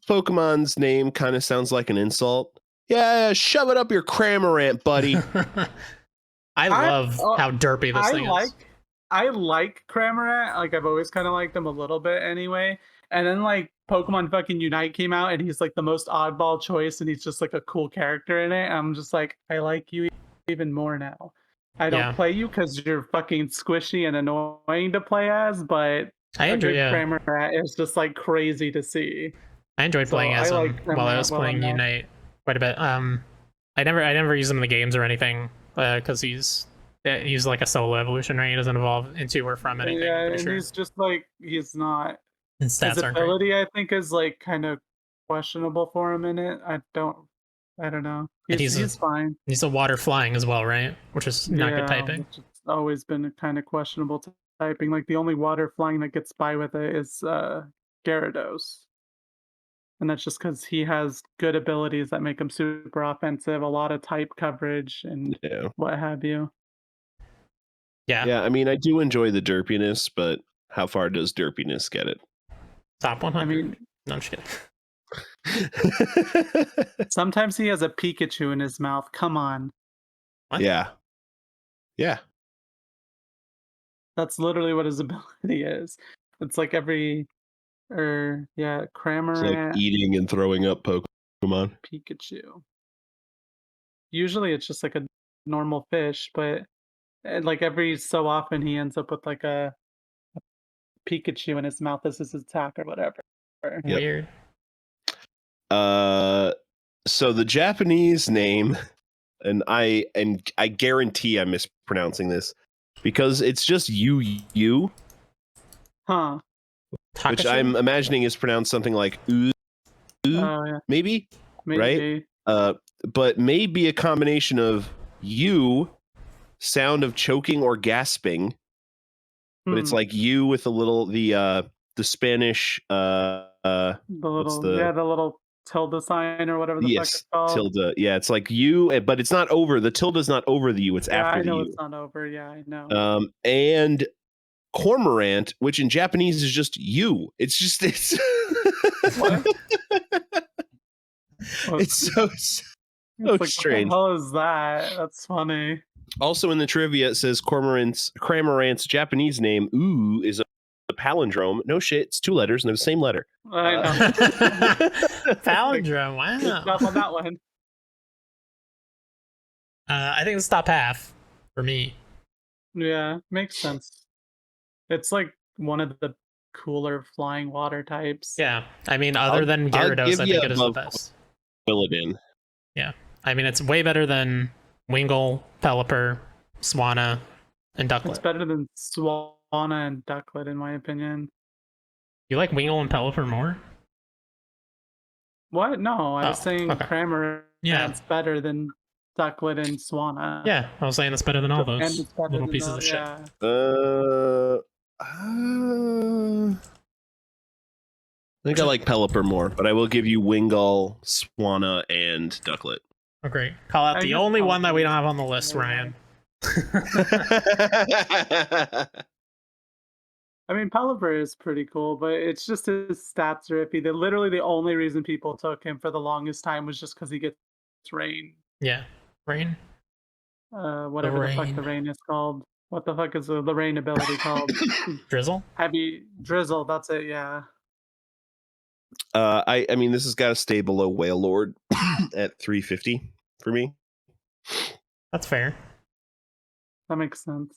Pokemon's name kind of sounds like an insult. Yeah, shove it up your Cramorant, buddy. I love how derpy this thing is. I like Cramorant. Like I've always kind of liked him a little bit anyway. And then like Pokemon fucking Unite came out and he's like the most oddball choice and he's just like a cool character in it. I'm just like, I like you even more now. I don't play you because you're fucking squishy and annoying to play as, but I enjoy Cramorant is just like crazy to see. I enjoyed playing as him while I was playing I'm Unite quite a bit. I never use him in the games or anything because he's like a solo evolution, right? He doesn't evolve into or from anything. Yeah, and he's just like he's not. His stats His aren't great. ability, I think, is like kind of questionable for him in it. I don't know. He's fine. He's a water flying as well, right? Which is not good typing. Which has always been a kind of questionable typing. Like the only water flying that gets by with it is Gyarados. And that's just because he has good abilities that make him super offensive, a lot of type coverage, and what have you. Yeah. Yeah, I mean, I do enjoy the derpiness, but how far does derpiness get it? Top 100. I mean, no, I'm just kidding. Sometimes he has a Pikachu in his mouth. Come on. What? Yeah. That's literally what his ability is. It's like Cramorant. It's like eating and throwing up Pokemon. Pikachu. Usually it's just like a normal fish, but like every so often he ends up with like a Pikachu in his mouth as his attack or whatever. Yep. Weird. So the Japanese name, and I guarantee I'm mispronouncing this because it's just you. Huh. Which I'm imagining is pronounced something like maybe, right? But maybe a combination of sound of choking or gasping, but it's like you with a little the Spanish the little tilde sign or whatever the fuck it's called. Tilde. Yeah, it's like you, but it's not over. The tilde's not over the you. It's after the you. I know it's not over. Yeah, I know. And Cormorant, which in Japanese is just you. It's What? It's so like, strange. What the hell is that? That's funny. Also in the trivia, it says Cramorant's Japanese name, is a palindrome. No shit, it's 2 letters and they're the same letter. I know. Palindrome, wow. Good job on that one. I think it's top half for me. Yeah, makes sense. It's like one of the cooler flying water types. Yeah, I mean, other than Gyarados, I think it is the best. Fill it in. Yeah, I mean, it's way better than Wingull, Pelipper, Swanna, and Ducklet. It's better than Swanna and Ducklet, in my opinion. You like Wingull and Pelipper more? What? No, I was saying Cramorant. Yeah, it's better than Ducklet and Swanna. Yeah, I was saying it's better than all those little pieces of shit. I think I like Pelipper more, but I will give you Wingull, Swanna, and Ducklet. Oh, great. Call out the only one that we don't have on the list, Ryan. I mean, Pelipper is pretty cool, but it's just his stats are iffy. Literally the only reason people took him for the longest time was just because he gets rain. Yeah. Rain? Whatever the fuck rain. the rain is called. What the fuck is the rain ability called? Drizzle? Heavy drizzle, that's it, yeah. I mean, this has got to stay below Whale Lord at 350 for me. That's fair. That makes sense.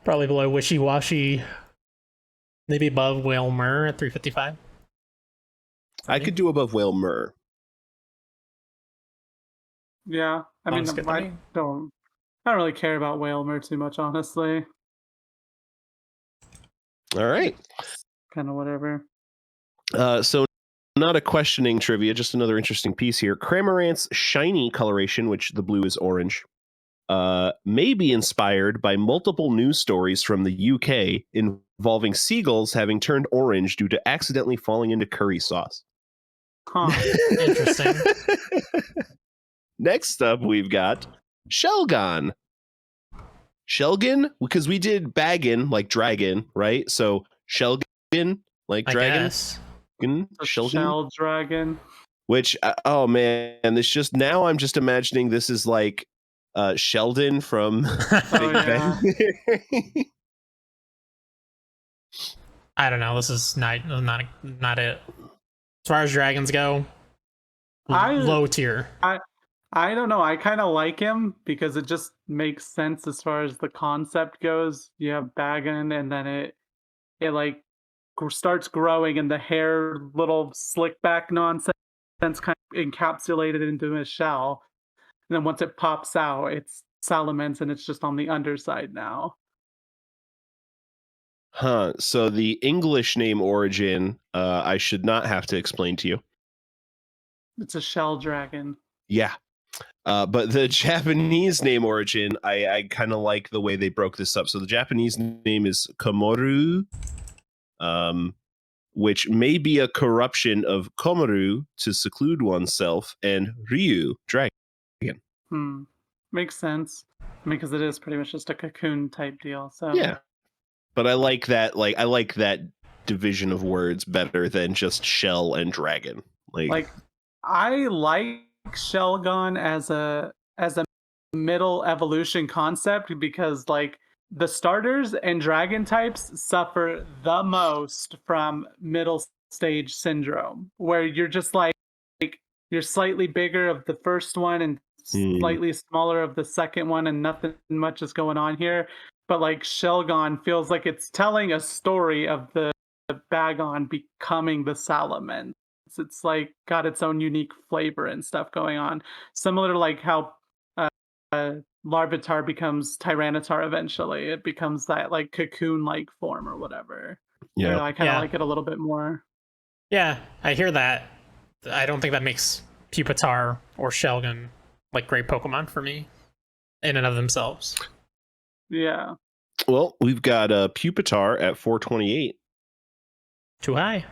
Probably below Wishy Washy. Maybe above Whale Mur at 355. I could do above Whale Mur. Yeah, I mean, Sounds good to I me. don't really care about Whalmer too much, honestly. All right. Kind of whatever. So not a questioning trivia, just another interesting piece here. Cramorant's shiny coloration, which the blue is orange, may be inspired by multiple news stories from the UK involving seagulls having turned orange due to accidentally falling into curry sauce. Huh. Interesting. Next up, we've got Shelgon. Shelgon, because we did Baggin like dragon, right? So Shelgon, like I dragon. guess. Shelgon. Shell dragon. Which, oh man, this just now I'm just imagining this is like Sheldon from Big yeah. Ben. I don't know. This is not it. As far as dragons go, low tier. I don't know. I kind of like him because it just makes sense as far as the concept goes. You have Baggin, and then it like starts growing, and the hair little slick back nonsense kind of encapsulated into a shell. And then once it pops out, it's Salamence, and it's just on the underside now. Huh. So the English name origin, I should not have to explain to you. It's a shell dragon. Yeah. But the Japanese name origin, I kind of like the way they broke this up. So the Japanese name is Komoru, which may be a corruption of Komoru, to seclude oneself, and Ryu, dragon. Makes sense. I mean, because it is pretty much just a cocoon type deal. So yeah. But I like that. Like, I like that division of words better than just shell and dragon. Like I like Shelgon as a middle evolution concept because like the starters and dragon types suffer the most from middle stage syndrome, where you're just like you're slightly bigger of the first one and slightly smaller of the second one, and nothing much is going on here. But like Shelgon feels like it's telling a story of the Bagon becoming the Salamence. It's like got its own unique flavor and stuff going on, similar to like how Larvitar becomes Tyranitar eventually. It becomes that like cocoon-like form or whatever. Yeah, I kind of like it a little bit more. Yeah, I hear that. I don't think that makes Pupitar or Shelgon like great Pokemon for me in and of themselves. Yeah. Well, we've got Pupitar at 428. Too high.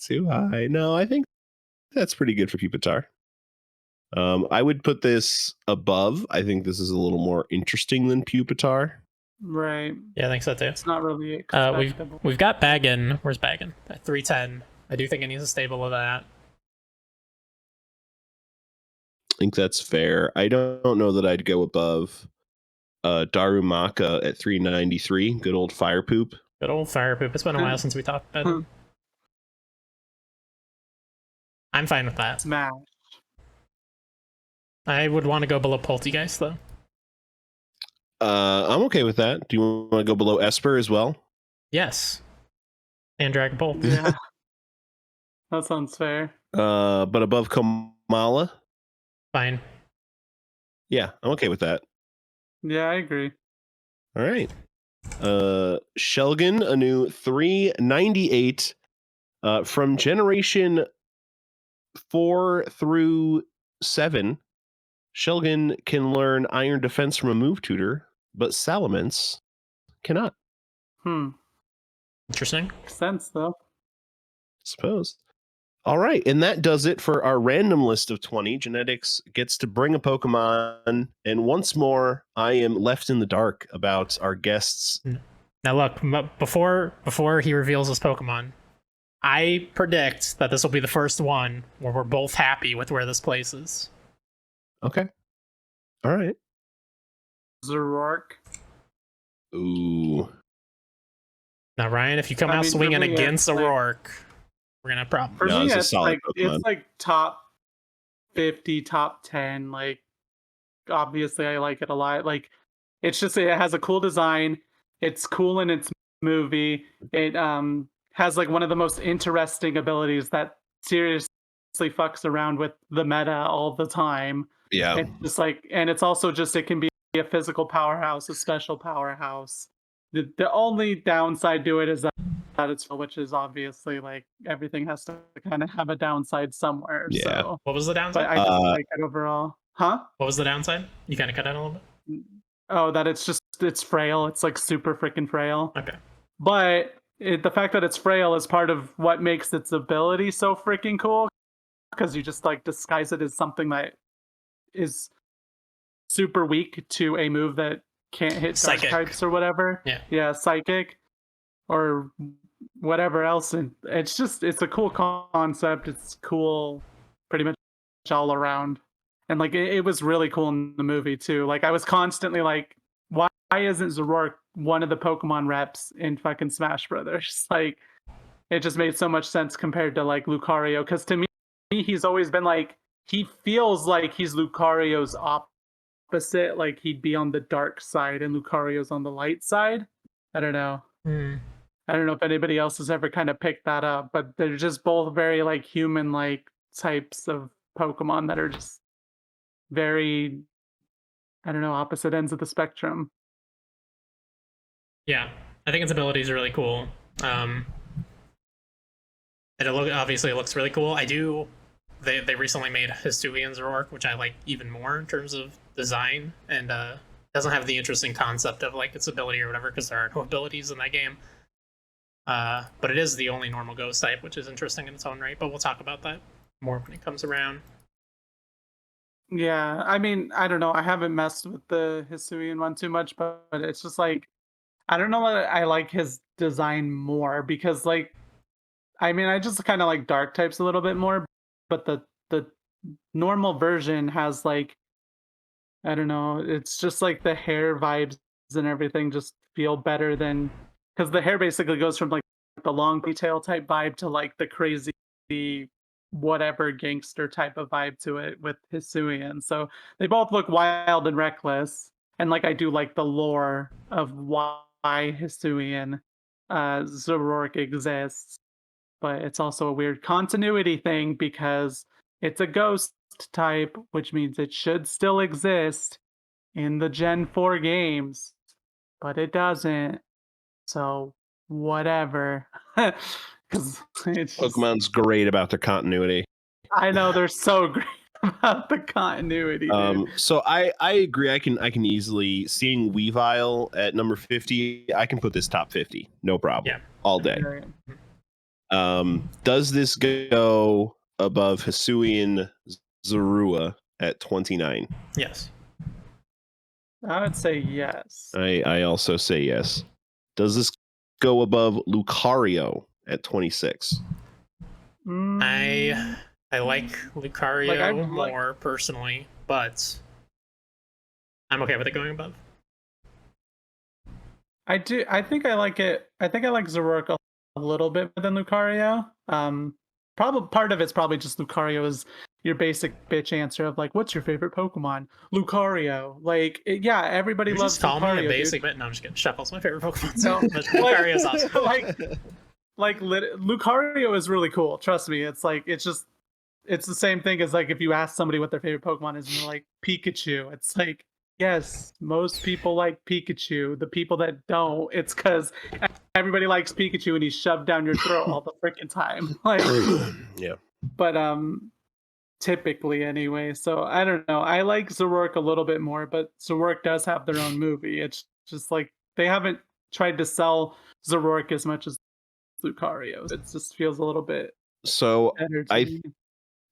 Too high. No, I think that's pretty good for Pupitar. I would put this above. I think this is a little more interesting than Pupitar. Right. Yeah, I think so too. It's not really expectable. We've got Baggin. Where's Baggin? At 310. I do think it needs to stay below that. I think that's fair. I don't know that I'd go above Darumaka at 393. Good old fire poop. Good old fire poop. It's been a while since we talked about it. I'm fine with that. Smash. I would want to go below Poltegeist though. I'm okay with that. Do you want to go below Esper as well? Yes. And Dragon Bolt. Yeah. That sounds fair. But above Kamala? Fine. Yeah, I'm okay with that. Yeah, I agree. All right. Shelgon, a new 398 from generation 4 through 7. Shelgon can learn Iron Defense from a move tutor, but Salamence cannot. Interesting. Makes sense though. Suppose. All right, and that does it for our random list of 20. Genetics gets to bring a Pokemon, and once more, I am left in the dark about our guests. Now look, before he reveals his Pokemon, I predict that this will be the first one where we're both happy with where this place is. Okay. All right. Zoroark. Ooh. Now, Ryan, if you come out swinging against Zoroark, we're gonna have problems. For No, me, it's a it's solid like Pokemon. it's like top 50, top 10. Like, obviously, I like it a lot. Like, it's just it has a cool design. It's cool in its movie. It has like one of the most interesting abilities that seriously fucks around with the meta all the time. Yeah. It's just like, and it's also just it can be a physical powerhouse, a special powerhouse. The only downside to it is that it's, which is obviously like everything has to kind of have a downside somewhere. Yeah. So, What was the but downside? I just like it overall. Huh? What was the downside? You kind of cut out a little bit. Oh, that it's frail. It's like super freaking frail. Okay. But the fact that it's frail is part of what makes its ability so freaking cool, because you just like disguise it as something that is super weak to a move that can't hit dark Psychic. types or whatever. Yeah, psychic or whatever else. And it's a cool concept. It's cool pretty much all around. And like it was really cool in the movie too. Like I was constantly like, why isn't Zoroark one of the Pokemon reps in fucking Smash Brothers? Like it just made so much sense compared to like Lucario. Because to me, he's always been like, he feels like he's Lucario's opposite. Like he'd be on the dark side and Lucario's on the light side. I don't know. I don't know if anybody else has ever kind of picked that up, but they're just both very like human like types of Pokemon that are just very, I don't know, opposite ends of the spectrum. Yeah, I think its abilities are really cool. Obviously it looks really cool. They recently made Hisuian Zoroark, which I like even more in terms of design, and doesn't have the interesting concept of like its ability or whatever because there are no abilities in that game. But it is the only normal ghost type, which is interesting in its own right. But we'll talk about that more when it comes around. Yeah, I mean, I don't know. I haven't messed with the Hisuian one too much, but it's just like, I don't know whether I like his design more because, like, I mean, I just kind of like dark types a little bit more, but the normal version has like, I don't know, it's just like the hair vibes and everything just feel better than, because the hair basically goes from like the long ponytail type vibe to like the crazy whatever gangster type of vibe to it with Hisuian. So they both look wild and reckless. And like I do like the lore of why Hisuian Zoroark exists. But it's also a weird continuity thing because it's a ghost type, which means it should still exist in the Gen 4 games, but it doesn't. So whatever. Because it's just, Pokemon's great about their continuity. I know they're so great about the continuity, dude. So I agree. I can easily, seeing Weavile at number 50, I can put this top 50, no problem. Yeah. All day. Does this go above Hisuian Zorua at 29? Yes. I would say yes. I also say yes. Does this go above Lucario at 26? I like Lucario more personally, but I'm okay with it going above. I do. I think I like it. I think I like Zoroark a little bit more than Lucario. Probably part of it's probably just Lucario is your basic bitch answer of like, what's your favorite Pokemon? Lucario. Like, yeah, everybody loves just call Lucario. Me a basic bit. No, I'm just kidding. Shuffle's my favorite Pokemon. No, Lucario's awesome. Lucario is really cool. Trust me. It's like it's the same thing as like if you ask somebody what their favorite Pokemon is and they're like Pikachu. It's like, yes, most people like Pikachu. The people that don't, it's because everybody likes Pikachu and he's shoved down your throat all the freaking time. Like, yeah. But typically anyway. So I don't know. I like Zoroark a little bit more, but Zoroark does have their own movie. It's just like they haven't tried to sell Zoroark as much as Lucario. It just feels a little bit So better to I me.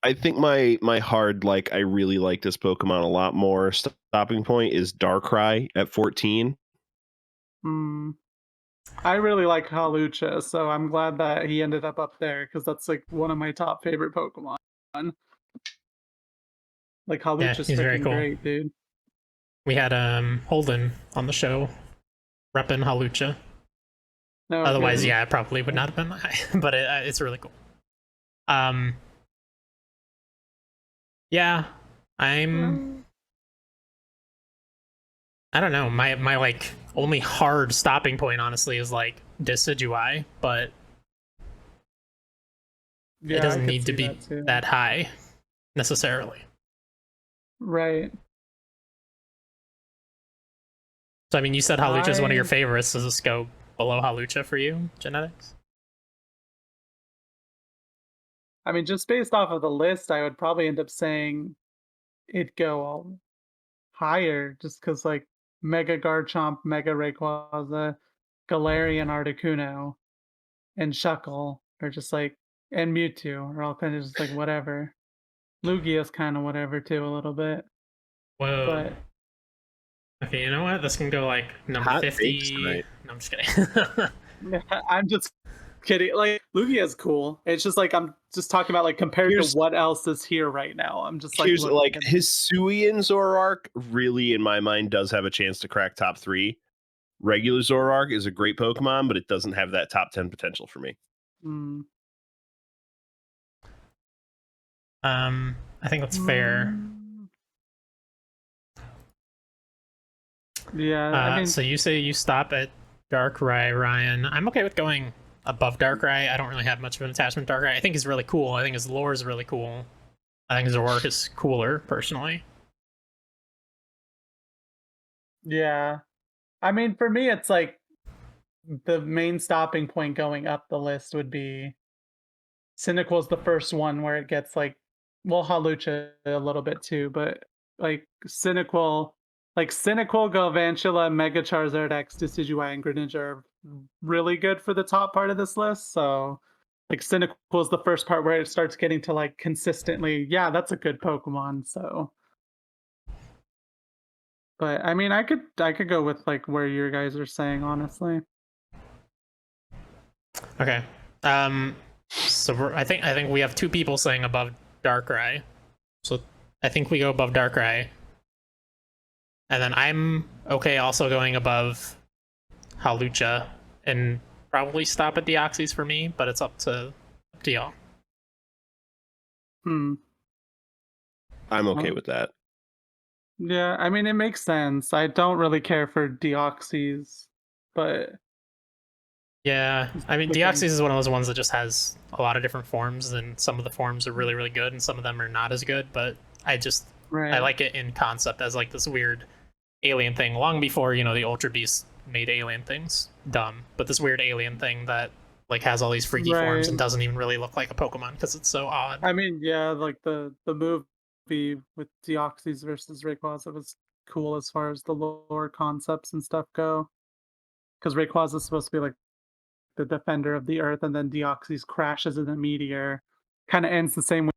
I think my hard like I really like this Pokemon a lot more stopping point is Darkrai at 14. Hmm. I really like Halucha, so I'm glad that he ended up there because that's like one of my top favorite Pokemon. Like Yeah, Halucha's he's very freaking cool. great, dude. We had Holden on the show, repping Halucha. No, Otherwise, good. yeah, it probably would not have been high, but it's really cool. Um, yeah, I'm. I don't know. My like only hard stopping point, honestly, is like Decidueye, but it Yeah, I doesn't could need to see be that too. that high necessarily. Right. So I mean, you said Halucha is one of your I favorites. Does this go below Halucha for you, Genetics? I mean, just based off of the list, I would probably end up saying it'd go all higher just because like Mega Garchomp, Mega Rayquaza, Galarian Articuno, and Shuckle are just like, and Mewtwo are all kind of just like whatever. Lugia's kind of whatever too, a little bit. Whoa. But Okay, you know what? This can go like number Hot takes 50. tonight. No, I'm just kidding. I'm just kidding. Like Lugia's cool. It's just like I'm just talking about like compared to Here's what else is here right now. I'm just like here's looking like at Hisuian Zoroark really in my mind does have a chance to crack top 3. Regular Zoroark is a great Pokemon, but it doesn't have that top 10 potential for me. mm, I think that's fair. mm, yeah, I mean, So you say you stop at Darkrai, Ryan. I'm okay with going above Darkrai. I don't really have much of an attachment to Darkrai. I think he's really cool. I think his lore is really cool. I think Zoroark is cooler, personally. yeah. I mean, for me, it's like the main stopping point going up the list would be Cynical's the first one where it gets like, well, Halucha a little bit too, but like Cynical, Galvantula, Mega Charizard X, Decidueye, and Greninja are really good for the top part of this list. So, like, Cynical is the first part where it starts getting to like consistently, yeah, that's a good Pokemon. So, but I mean, I could go with like where your guys are saying, honestly. Okay. So I think we have two people saying above Darkrai. So I think we go above Darkrai. And then I'm okay also going above Halucha and probably stop at Deoxys for me, but it's up to y'all. Hmm. I'm okay with that. Yeah, I mean, it makes sense. I don't really care for Deoxys, but Yeah, I mean, the thing. Deoxys is one of those ones that just has a lot of different forms, and some of the forms are really, really good, and some of them are not as good. But I Right. like it in concept as like this weird alien thing. Long before the Ultra Beast made alien things dumb, but this weird alien thing that like has all these freaky forms Right. and doesn't even really look like a Pokemon because it's so odd. I mean, yeah, like the movie with Deoxys versus Rayquaza was cool as far as the lore concepts and stuff go. Because Rayquaza is supposed to be like the defender of the Earth, and then Deoxys crashes in a meteor. Kind of ends the same way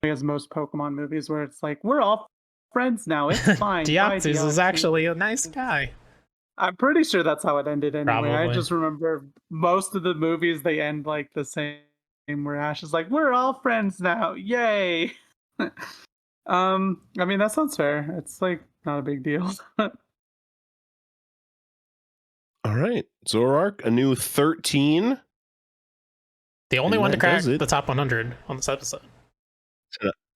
as most Pokemon movies, where it's like we're all friends now. It's fine. Bye, Deoxys is Deoxys. actually a nice guy. I'm pretty sure that's how it ended anyway. I Probably. just remember most of the movies they end like the same, where Ash is like, "We're all friends now, yay!" I mean that sounds fair. It's like not a big deal. All right. Zoroark, a new 13. The only And one to that crack does it. the top 100 on this episode.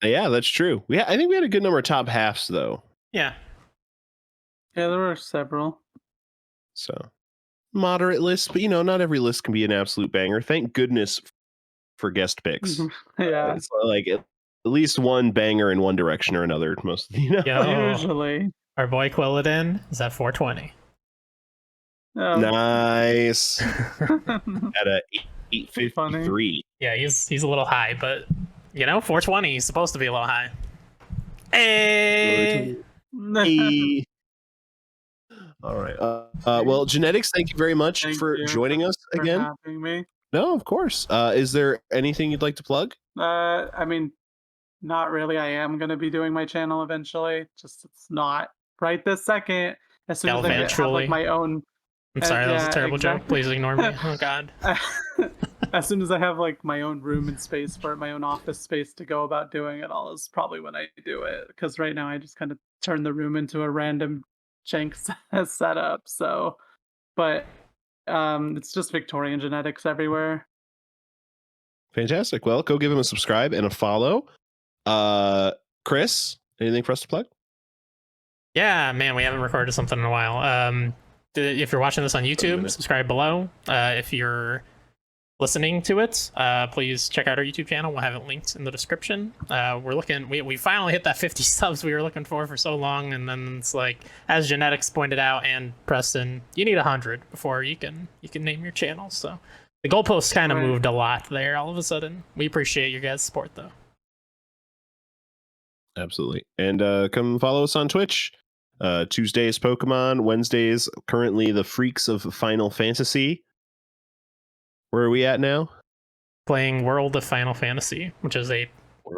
Yeah, that's true. I think we had a good number of top halves though. Yeah. Yeah, there were several. So moderate list, but not every list can be an absolute banger. Thank goodness for guest picks. Yeah, It's like at least one banger in one direction or another. Most Yo, usually. our boy Quilladin is at 420. Oh. Nice. At a 853. Yeah, he's a little high, but 420 is supposed to be a little high. Hey. Hey. All right. Well, Genetics, thank you very much Thank for you joining us for again. having me. No, of course. Is there anything you'd like to plug? I mean, not really. I am going to be doing my channel eventually. Just it's not right this second. As soon as I have like Eventually. my own. I'm sorry, that was a yeah, terrible joke. exactly. Please ignore me. Oh God. As soon as I have like my own room and space for it, my own office space to go about doing it all is probably when I do it. Because right now I just kind of turn the room into a random jank setup. So, but it's just VictorianGenetix everywhere. Fantastic. Well, go give him a subscribe and a follow. Chris, anything for us to plug? Yeah, man, we haven't recorded something in a while. If you're watching this on YouTube, subscribe below. If you're listening to it, please check out our YouTube channel. We'll have it linked in the description. We finally hit that 50 subs we were looking for so long, and then it's like, as Genetix pointed out, and Preston, you need 100 before you can name your channel. So the goalposts kind of moved a lot there all of a sudden. We appreciate your guys' support though. Absolutely. And come follow us on Twitch. Tuesdays Pokemon, Wednesdays currently the Freaks of Final Fantasy. Where are we at now? Playing World of Final Fantasy, which is a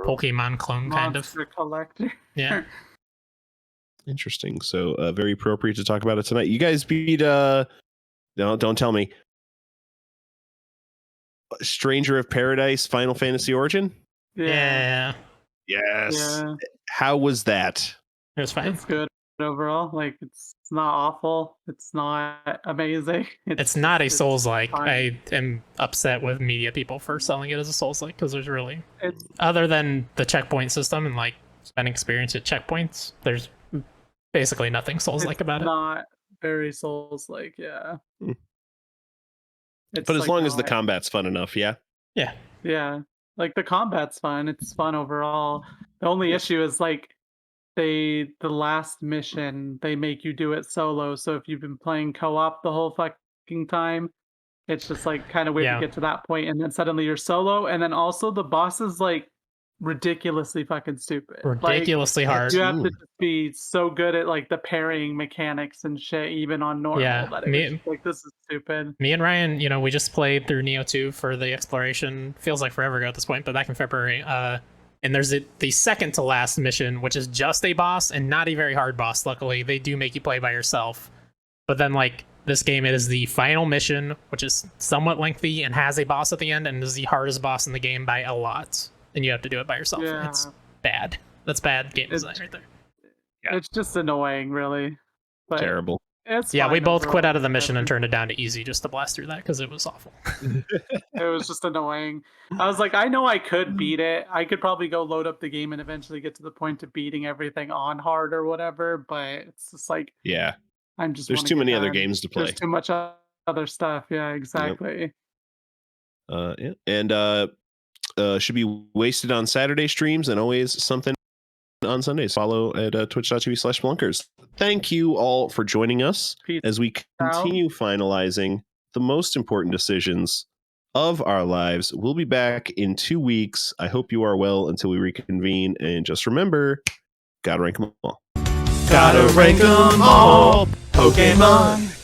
Pokemon clone kind of. Monster collector. Yeah. Interesting. So very appropriate to talk about it tonight. You guys beat no, don't tell me. Stranger of Paradise Final Fantasy Origin? Yeah. Yes. Yeah. How was that? It was fine. It's good overall. Like it's not awful. It's not amazing. It's not a Souls-like. fine. I am upset with media people for selling it as a Souls-like because there's really, It's other than the checkpoint system and like spending experience at checkpoints, there's basically nothing Souls-like about it. not very Souls-like. Yeah. Hmm. It's But as like long as the not- combat's fun enough, yeah. Yeah. Yeah, like the combat's fun. It's fun overall. The only issue is like the last mission they make you do it solo. So if you've been playing co-op the whole fucking time, it's just like kind of weird Yeah. to get to that point, and then suddenly you're solo, and then also the boss is like ridiculously fucking stupid. Ridiculously hard. You have to just be so good at like the parrying mechanics and shit, even on normal. Yeah, That it was just like, this is stupid. Me and Ryan, you know, we just played through Neo 2 for the exploration. Feels like forever ago at this point, but back in February. And there's the second to last mission, which is just a boss and not a very hard boss. Luckily, they do make you play by yourself. But then, like, this game, it is the final mission, which is somewhat lengthy and has a boss at the end, and is the hardest boss in the game by a lot. And you have to do it by yourself. Yeah. It's bad. That's bad game design right there. Yeah. It's just annoying, really. But Terrible. it's Yeah, we fine both quit overall. out of the mission and turned it down to easy just to blast through that because it was awful. It was just annoying. I was like, I know I could beat it. I could probably go load up the game and eventually get to the point of beating everything on hard or whatever. But it's just like, Yeah. I'm just. There's wanna too get many other done. games to play. There's too much other stuff. Yeah, exactly. Yeah. And should be wasted on Saturday streams and always something on Sundays. Follow at twitch.tv/Blunkers. Thank you all for joining us Peace as we continue finalizing the most important decisions of our lives. We'll be back in 2 weeks. I hope you are well until we reconvene. And just remember, gotta rank them all. Gotta rank 'em all, Pokemon.